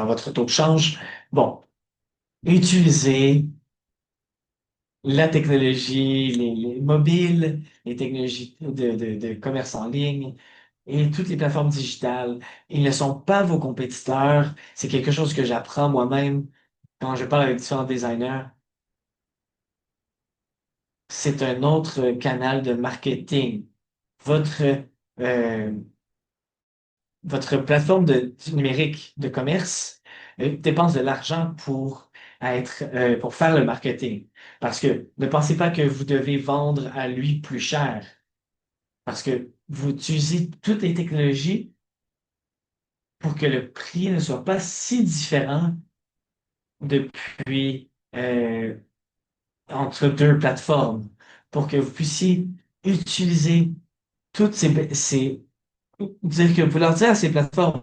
votre taux de change. Bon, utilisez la technologie, les mobiles, les technologies de commerce en ligne et toutes les plateformes digitales. Ils ne sont pas vos compétiteurs. C'est quelque chose que j'apprends moi-même quand je parle avec différents designers. C'est un autre canal de marketing. Votre, euh, votre plateforme du numérique de commerce dépense de l'argent pour faire le marketing. Parce que ne pensez pas que vous devez vendre à lui plus cher. Parce que vous utilisez toutes les technologies pour que le prix ne soit pas si différent depuis entre deux plateformes, pour que vous puissiez utiliser toutes dire que vous leur dire à ces plateformes,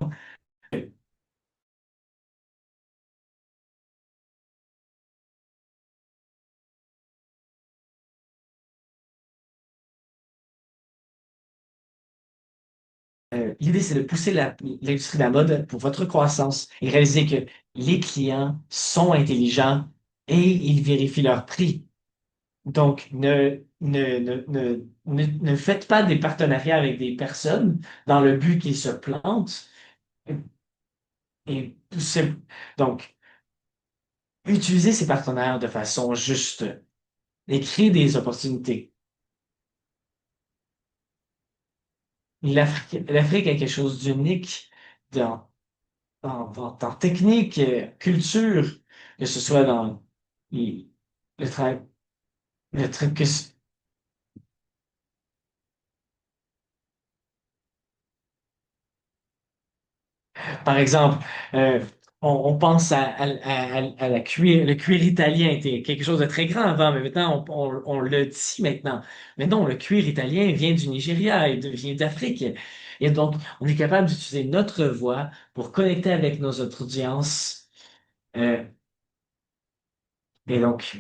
l'idée c'est de pousser l'industrie de la mode pour votre croissance et réaliser que les clients sont intelligents et ils vérifient leur prix. Donc, ne faites pas des partenariats avec des personnes dans le but qu'ils se plantent. Et donc, utilisez ces partenaires de façon juste et créez des opportunités. L'Afrique a quelque chose d'unique dans, dans technique, culture, que ce soit dans les- le travail, le truc par exemple, euh, on pense à le cuir italien était quelque chose de très grand avant, mais maintenant, on le dit maintenant. Mais non, le cuir italien vient du Nigeria et vient d'Afrique. Et donc, on est capable d'utiliser notre voix pour connecter avec nos autres audiences. Euh, et donc,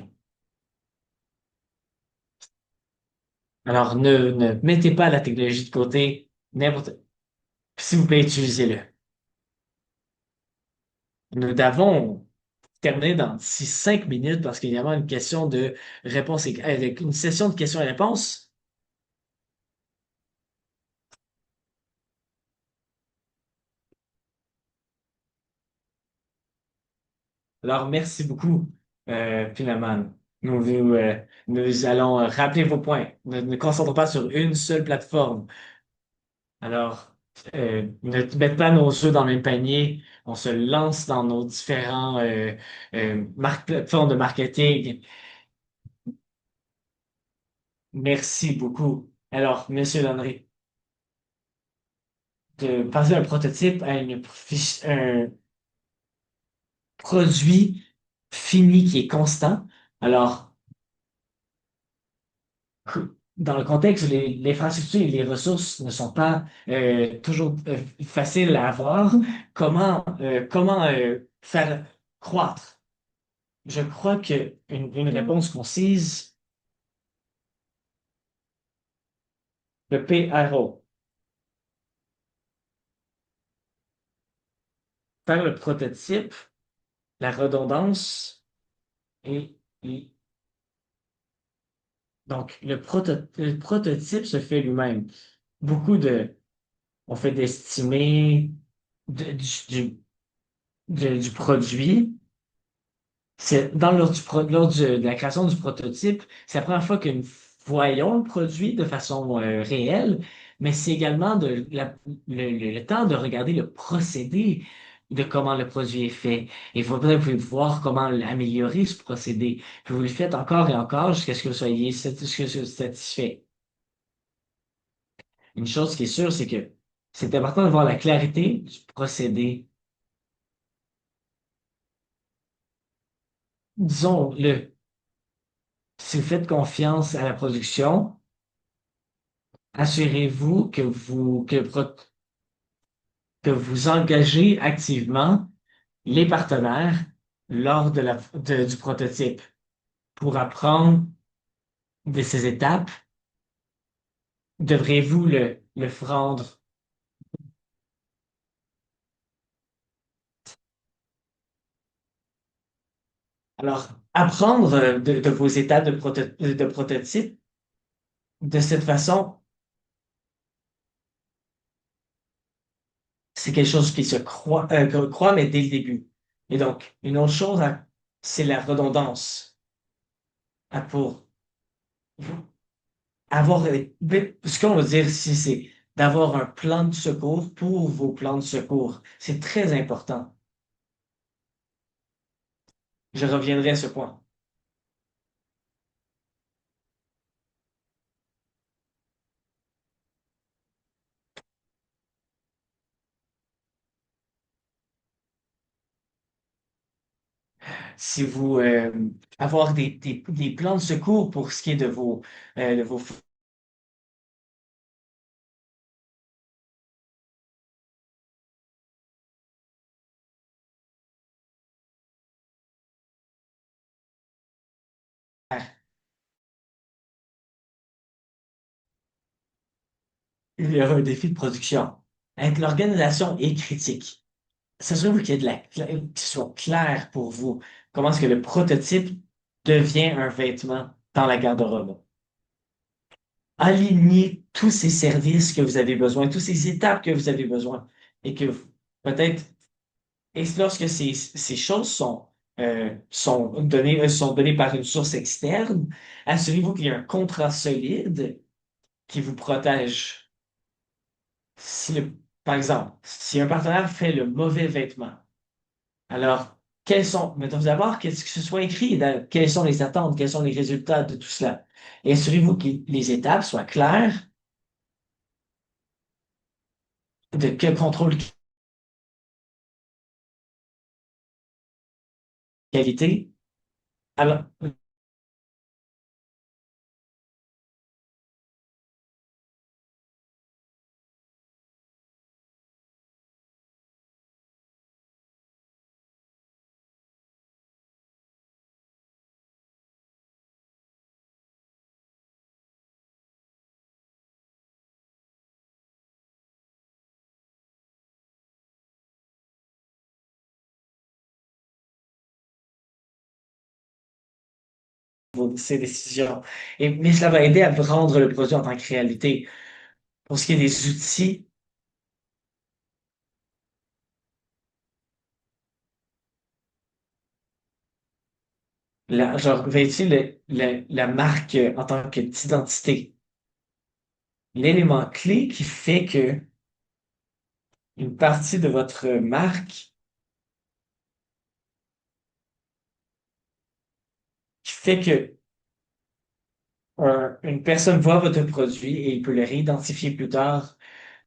alors, ne mettez pas la technologie de côté. S'il vous plaît, utilisez-le. Nous avons terminé dans d'ici 5 minutes parce qu'il y a une question de réponse et une session de questions et réponses. Alors, merci beaucoup, finalement. Nous allons rappeler vos points. Ne nous concentrons pas sur une seule plateforme. Alors, ne mettez pas nos œufs dans le même panier. On se lance dans nos différents plateformes de marketing. Merci beaucoup. Alors, Monsieur Landry, de passer un prototype à un produit fini qui est constant. Alors, dans le contexte où l'infrastructure et les ressources ne sont pas toujours faciles à avoir, comment faire croître? Je crois que une réponse concise, le PRO, faire le prototype, la redondance et donc le prototype se fait lui-même. Beaucoup de, on fait d'estimer du produit. C'est dans de la création du prototype, c'est la première fois que nous voyons le produit de façon réelle, mais c'est également le temps de regarder le procédé de comment le produit est fait. Et vous pouvez voir comment améliorer ce procédé. Puis vous le faites encore et encore jusqu'à ce que vous soyez satisfait. Une chose qui est sûre, c'est que c'est important de voir la clarité du procédé. Disons-le, si vous faites confiance à la production, assurez-vous que vous engagez activement les partenaires lors du prototype pour apprendre de ces étapes. Devrez-vous le rendre? Alors, apprendre de vos étapes de prototype de cette façon, c'est quelque chose qui se croit, mais dès le début. Et donc, une autre chose, c'est la redondance. Pour avoir, ce qu'on veut dire ici, c'est d'avoir un plan de secours pour vos plans de secours. C'est très important. Je reviendrai à ce point. Si vous avoir des plans de secours pour ce qui est de vos frères, il y aura un défi de production. Avec l'organisation est critique. S'assurez-vous qu'il y ait que ce soit clair pour vous. Comment est-ce que le prototype devient un vêtement dans la garde-robe? Alignez tous ces services que vous avez besoin, toutes ces étapes que vous avez besoin. Et que peut-être, et lorsque ces choses sont données par une source externe, assurez-vous qu'il y a un contrat solide qui vous protège. Si par exemple, si un partenaire fait le mauvais vêtement, alors, mettons d'abord, qu'est-ce que ce soit écrit, quelles sont les attentes, quels sont les résultats de tout cela. Et assurez-vous que les étapes soient claires, de quel contrôle qualité. Alors, ces décisions. Mais cela va aider à rendre le produit en tant que réalité. Pour ce qui est des outils, genre, vêtir la marque en tant que d'identité. L'élément clé qui fait que une partie de votre marque, qui fait que une personne voit votre produit et il peut le réidentifier plus tard.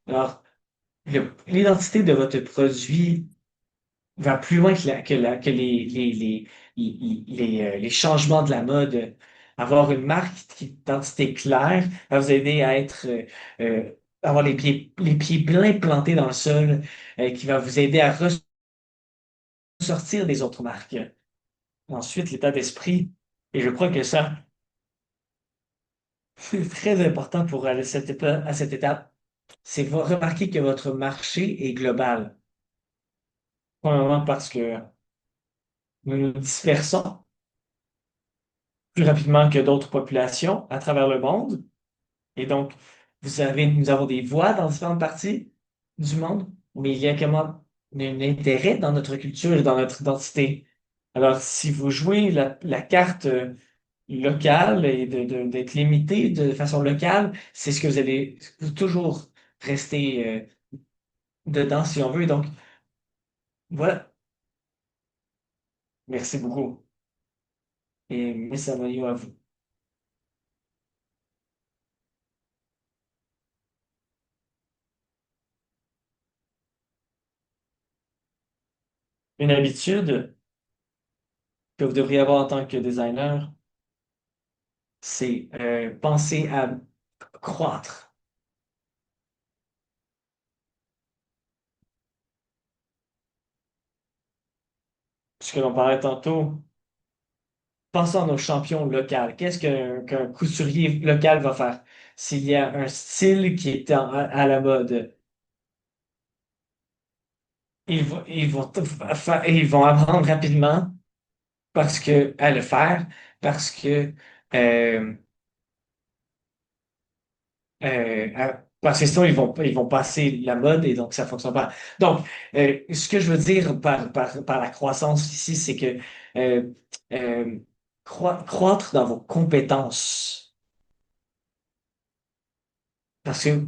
Alors, l'identité de votre produit va plus loin que les changements de la mode. Avoir une marque d'identité claire va vous aider à avoir les pieds bien plantés dans le sol, qui va vous aider à ressortir des autres marques. Ensuite, l'état d'esprit. Et je crois que ça, c'est très important pour aller à cette étape. C'est remarquer que votre marché est global. Premièrement parce que nous nous dispersons plus rapidement que d'autres populations à travers le monde. Et donc, nous avons des voix dans différentes parties du monde, mais il y a comment un intérêt dans notre culture et dans notre identité. Alors, si vous jouez la carte locale et d'être limité de façon locale, c'est ce que vous allez toujours rester dedans si on veut. Donc, voilà. Merci beaucoup. Et Miss Amayo à vous. Une habitude que vous devriez avoir en tant que designer, c'est penser à croître. Ce que l'on parlait tantôt, pensons à nos champions locaux. Qu'un couturier local va faire? S'il y a un style qui est à la mode, ils vont apprendre rapidement à le faire parce que euh, parce que sinon, ils vont passer la mode et donc ça fonctionne pas. Donc, ce que je veux dire par la croissance ici, c'est que euh, euh, croître dans vos compétences. Parce que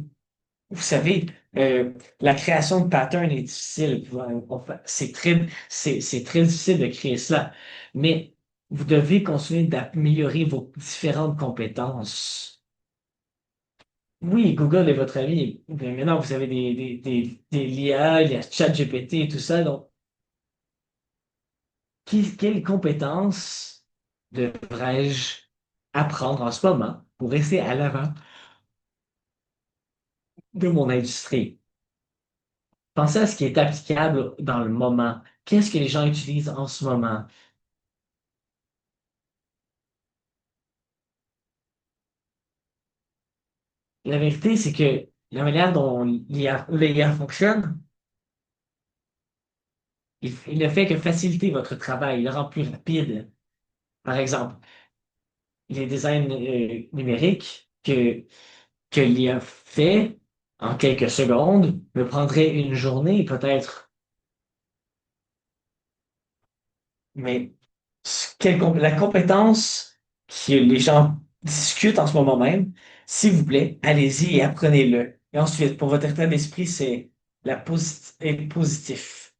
Vous savez, la création de patterns est difficile. C'est très difficile de créer cela. Mais vous devez continuer d'améliorer vos différentes compétences. Oui, Google est votre ami. Mais maintenant, vous avez des l'IA, il y a ChatGPT et tout ça. Donc, quelles compétences devrais-je apprendre en ce moment pour rester à l'avant de mon industrie? Pensez à ce qui est applicable dans le moment. Qu'est-ce que les gens utilisent en ce moment? La vérité, c'est que la manière dont l'IA fonctionne, il ne fait que faciliter votre travail, il le rend plus rapide. Par exemple, les designs numériques que l'IA fait en quelques secondes me prendrait une journée peut-être. Mais la compétence que les gens discutent en ce moment même, s'il vous plaît, allez-y et apprenez-le. Et ensuite, pour votre état d'esprit, c'est être positif.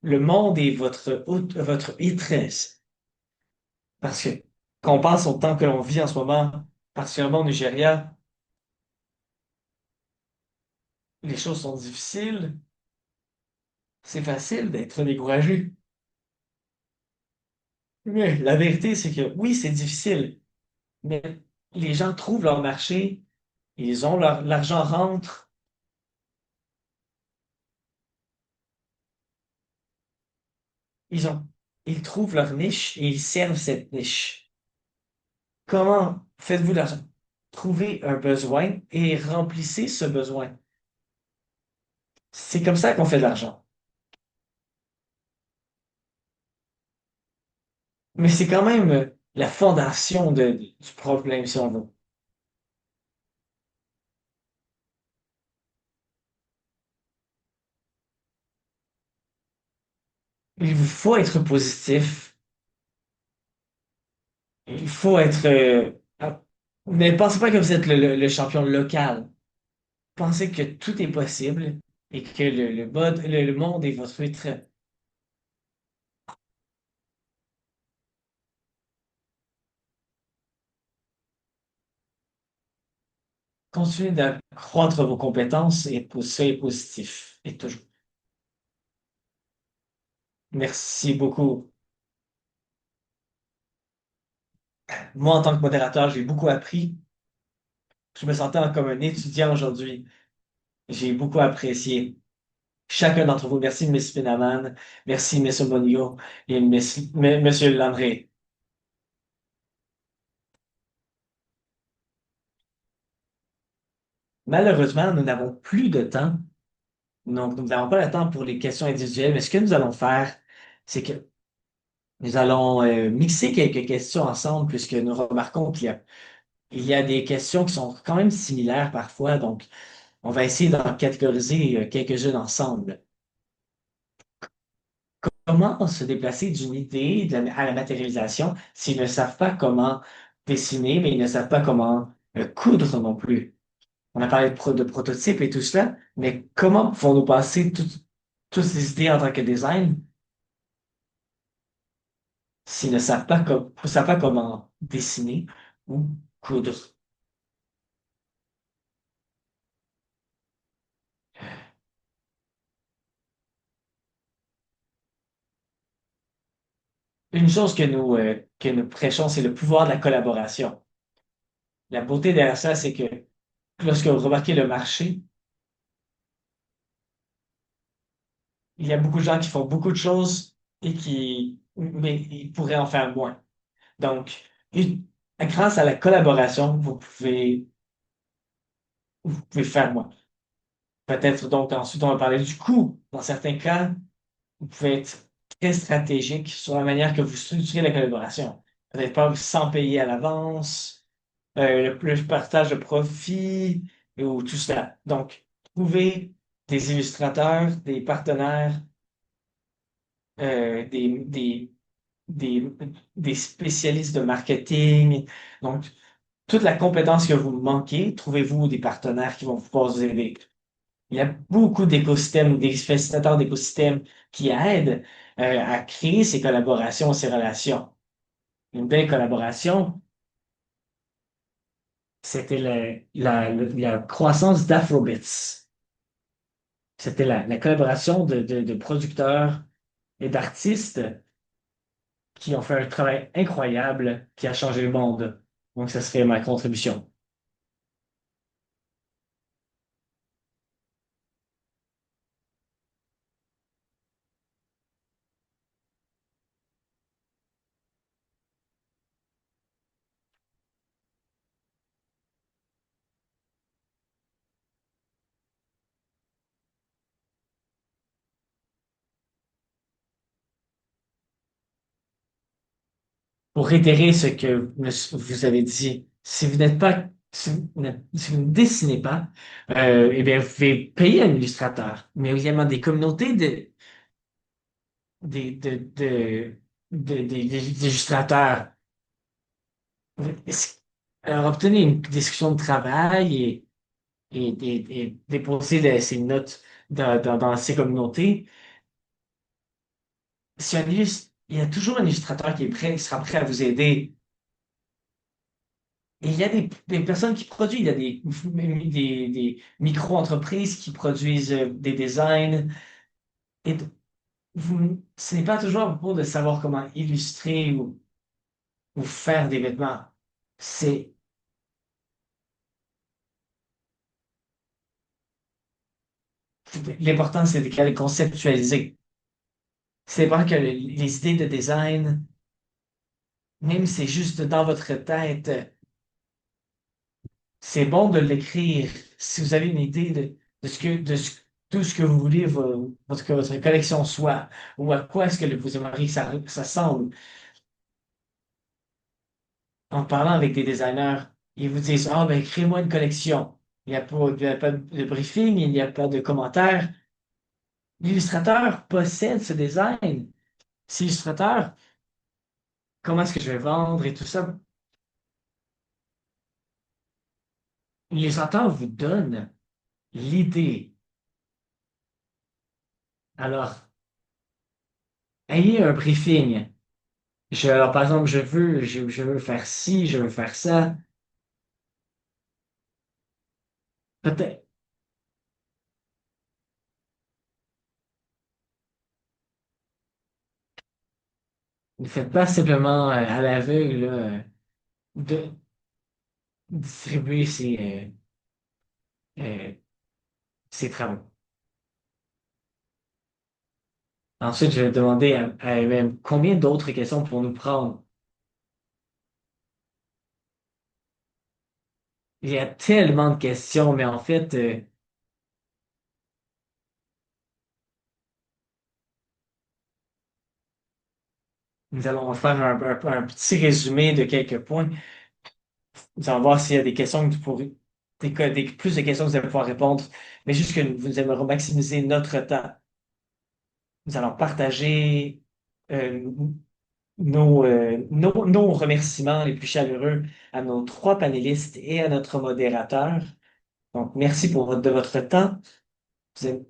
Le monde est votre maîtresse. Parce que quand on pense au temps que l'on vit en ce moment, particulièrement au Nigeria, les choses sont difficiles. C'est facile d'être découragé. Mais la vérité, c'est que oui, c'est difficile, mais les gens trouvent leur marché, l'argent rentre, ils ont, ils trouvent leur niche et ils servent cette niche. Comment faites-vous de l'argent? Trouvez un besoin et remplissez ce besoin. C'est comme ça qu'on fait de l'argent. Mais c'est quand même la fondation du problème, si on veut. Il vous faut être positif. Il faut être... ne pensez pas que vous êtes le champion local. Pensez que tout est possible et que le monde est votre maître. Continuez d'accroître vos compétences et soyez positif. Et toujours. Merci beaucoup. Moi, en tant que modérateur, j'ai beaucoup appris. Je me sentais comme un étudiant aujourd'hui. J'ai beaucoup apprécié chacun d'entre vous. Merci, Miss Pinaman. Merci, Miss Omonio et Monsieur Landré. Malheureusement, nous n'avons plus de temps. Donc, nous n'avons pas le temps pour les questions individuelles. Mais ce que nous allons faire, c'est que nous allons mixer quelques questions ensemble puisque nous remarquons il y a des questions qui sont quand même similaires parfois. Donc, on va essayer d'en catégoriser quelques-unes ensemble. Comment se déplacer d'une idée à la matérialisation s'ils ne savent pas comment dessiner, mais ils ne savent pas comment coudre non plus? On a parlé de prototypes et tout cela, mais comment pouvons-nous passer toutes ces idées en tant que design s'ils ne savent pas comment dessiner ou coudre? Une chose que nous prêchons, c'est le pouvoir de la collaboration. La beauté derrière ça, c'est que lorsque vous remarquez le marché, il y a beaucoup de gens qui font beaucoup de choses mais ils pourraient en faire moins. Donc, grâce à la collaboration, vous pouvez faire moins. Peut-être donc ensuite, on va parler du coût. Dans certains cas, vous pouvez être très stratégique sur la manière que vous structurez la collaboration. Peut-être pas sans payer à l'avance, le partage de profit ou tout cela. Donc, trouver des illustrateurs, des partenaires, euh, des, des, des, des spécialistes de marketing. Donc, toute la compétence que vous manquez, trouvez-vous des partenaires qui vont pouvoir vous aider. Il y a beaucoup d'écosystèmes, des facilitateurs d'écosystèmes qui aident à créer ces collaborations, ces relations. Une belle collaboration, c'était la croissance d'Afrobits. C'était la collaboration de producteurs et d'artistes qui ont fait un travail incroyable qui a changé le monde. Donc, ça serait ma contribution. Pour réitérer ce que vous avez dit, si vous n'êtes pas, si vous ne dessinez pas, eh bien, vous pouvez payer un illustrateur. Mais également des communautés des, de, de, des illustrateurs. Est-ce- Alors, obtenez une description de travail et déposer ces notes dans ces communautés. Si il y a toujours un illustrateur qui est prêt, qui sera prêt à vous aider. Et il y a des personnes qui produisent, il y a des micro-entreprises qui produisent des designs. Et ce n'est pas toujours à propos de savoir comment illustrer ou faire des vêtements. C'est, L'important, c'est de conceptualiser. C'est pas que les idées de design, même si c'est juste dans votre tête, c'est bon de l'écrire. Si vous avez une idée tout ce que vous voulez que votre collection soit, ou à quoi est-ce que vous aimeriez que ça semble, en parlant avec des designers, ils vous disent, ah ben, crée-moi une collection. Il y a pas de briefing, il n'y a pas de commentaires. L'illustrateur possède ce design. C'est l'illustrateur, comment est-ce que je vais vendre et tout ça. L'illustrateur vous donne l'idée. Alors, ayez un briefing. Alors, par exemple, je veux faire ci, je veux faire ça. Peut-être, ne faites pas simplement à l'aveugle, là, de distribuer ses travaux. Ensuite, je vais demander à même combien d'autres questions pour nous prendre. Il y a tellement de questions, mais en fait, nous allons faire un petit résumé de quelques points. Nous allons voir s'il y a des questions que plus de questions que vous allez pouvoir répondre, mais juste que nous aimerons maximiser notre temps. Nous allons partager euh, nos remerciements les plus chaleureux à nos trois panélistes et à notre modérateur. Donc, merci de votre temps. Vous êtes-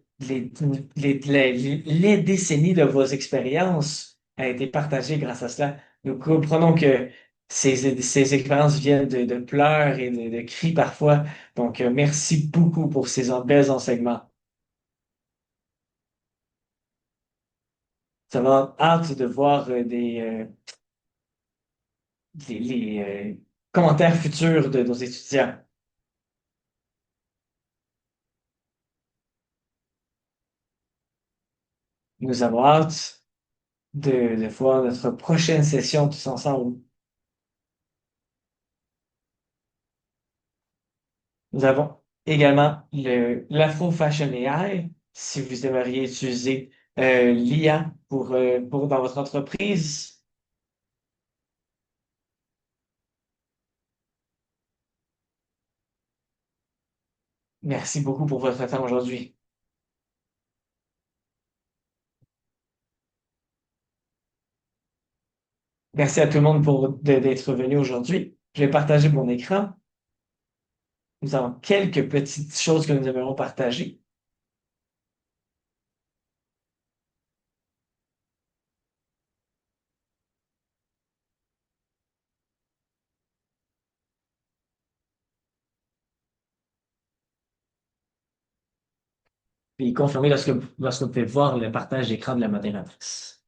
les décennies de vos expériences a été partagées grâce à cela. Nous comprenons que ces expériences viennent de pleurs et de cris parfois. Donc, merci beaucoup pour ces belles enseignements. Ça va hâte de voir les commentaires futurs de nos étudiants. Nous avons hâte de voir notre prochaine session tous ensemble. Nous avons également l'Afro Fashion AI, si vous aimeriez utiliser l'IA dans votre entreprise. Merci beaucoup pour votre temps aujourd'hui. Merci à tout le monde d'être venu aujourd'hui. Je vais partager mon écran. Nous avons quelques petites choses que nous aimerions partager. Puis confirmer lorsque vous pouvez voir le partage d'écran de la modératrice.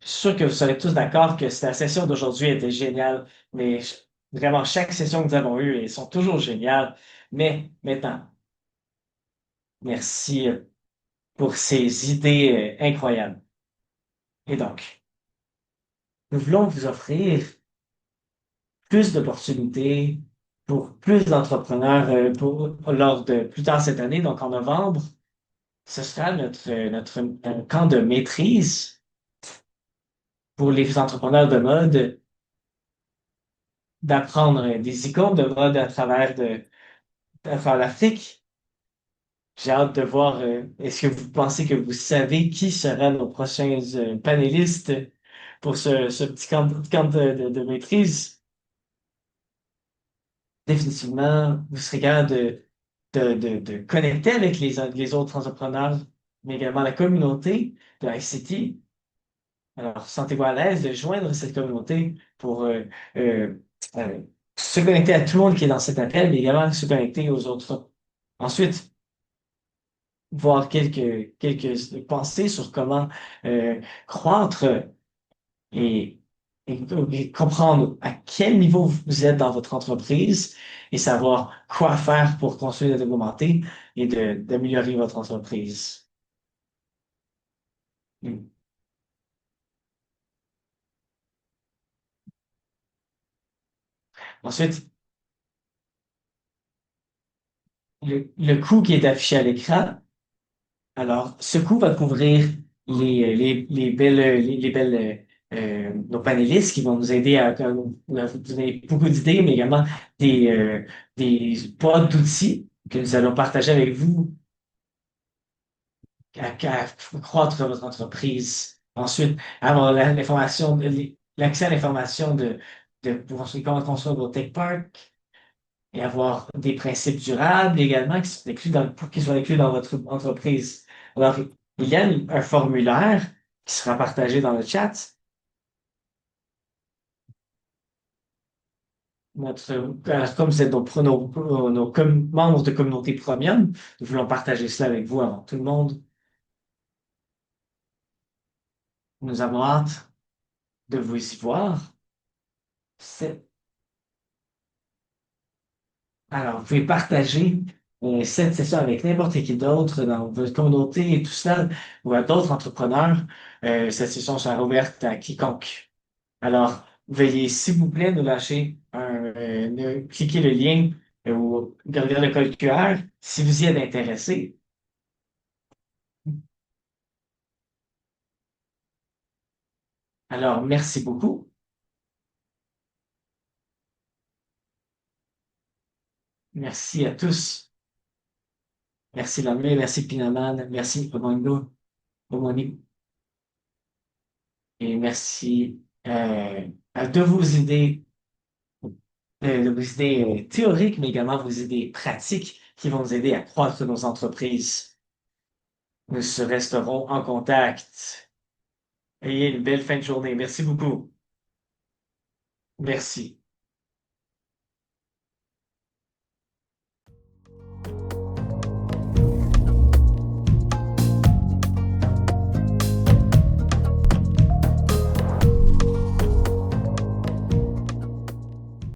Je suis sûr que vous serez tous d'accord que la session d'aujourd'hui était géniale, mais vraiment, chaque session que nous avons eue, elles sont toujours géniales. Mais maintenant, merci pour ces idées incroyables. Et donc, nous voulons vous offrir plus d'opportunités pour plus d'entrepreneurs lors de plus tard cette année, donc en novembre. Ce sera notre camp de maîtrise pour les entrepreneurs de mode, d'apprendre des icônes de mode à travers l'Afrique. J'ai hâte de voir, est-ce que vous pensez que vous savez qui sera nos prochains panélistes pour ce petit camp de maîtrise? Définitivement, vous serez capable de connecter avec les autres entrepreneurs, mais également la communauté de ICT. Alors, sentez-vous à l'aise de joindre cette communauté pour euh, euh, se connecter à tout le monde qui est dans cet appel, mais également se connecter aux autres. Ensuite, voir quelques pensées sur comment croître et, et comprendre à quel niveau vous êtes dans votre entreprise et savoir quoi faire pour construire et augmenter et d'améliorer votre entreprise. Hmm. Ensuite, le coût qui est affiché à l'écran. Alors, ce coût va couvrir les belles, nos panélistes qui vont nous aider à nous donner beaucoup d'idées, mais également des, euh, des pods d'outils que nous allons partager avec vous à croître votre entreprise. Ensuite, avoir l'information, l'accès à l'information pour comment construire vos tech parks et avoir des principes durables également pour qu'ils soient inclus dans votre entreprise. Alors, il y a un formulaire qui sera partagé dans le chat. Comme vous êtes membres de communauté premium, nous voulons partager cela avec vous avant tout le monde. Nous avons hâte de vous y voir. C'est- Alors, vous pouvez partager cette session avec n'importe qui d'autre dans votre communauté et tout ça, ou à d'autres entrepreneurs. Cette session sera ouverte à quiconque. Alors, veuillez, s'il vous plaît, nous lâcher cliquez le lien ou regardez le code QR si vous y êtes intéressé. Alors, merci beaucoup. Merci à tous. Merci Lamé, merci Pinaman, merci Omongo, Omoni, et merci de vos idées, théoriques, mais également vos idées pratiques qui vont nous aider à croître nos entreprises. Nous resterons en contact. Ayez une belle fin de journée. Merci beaucoup. Merci.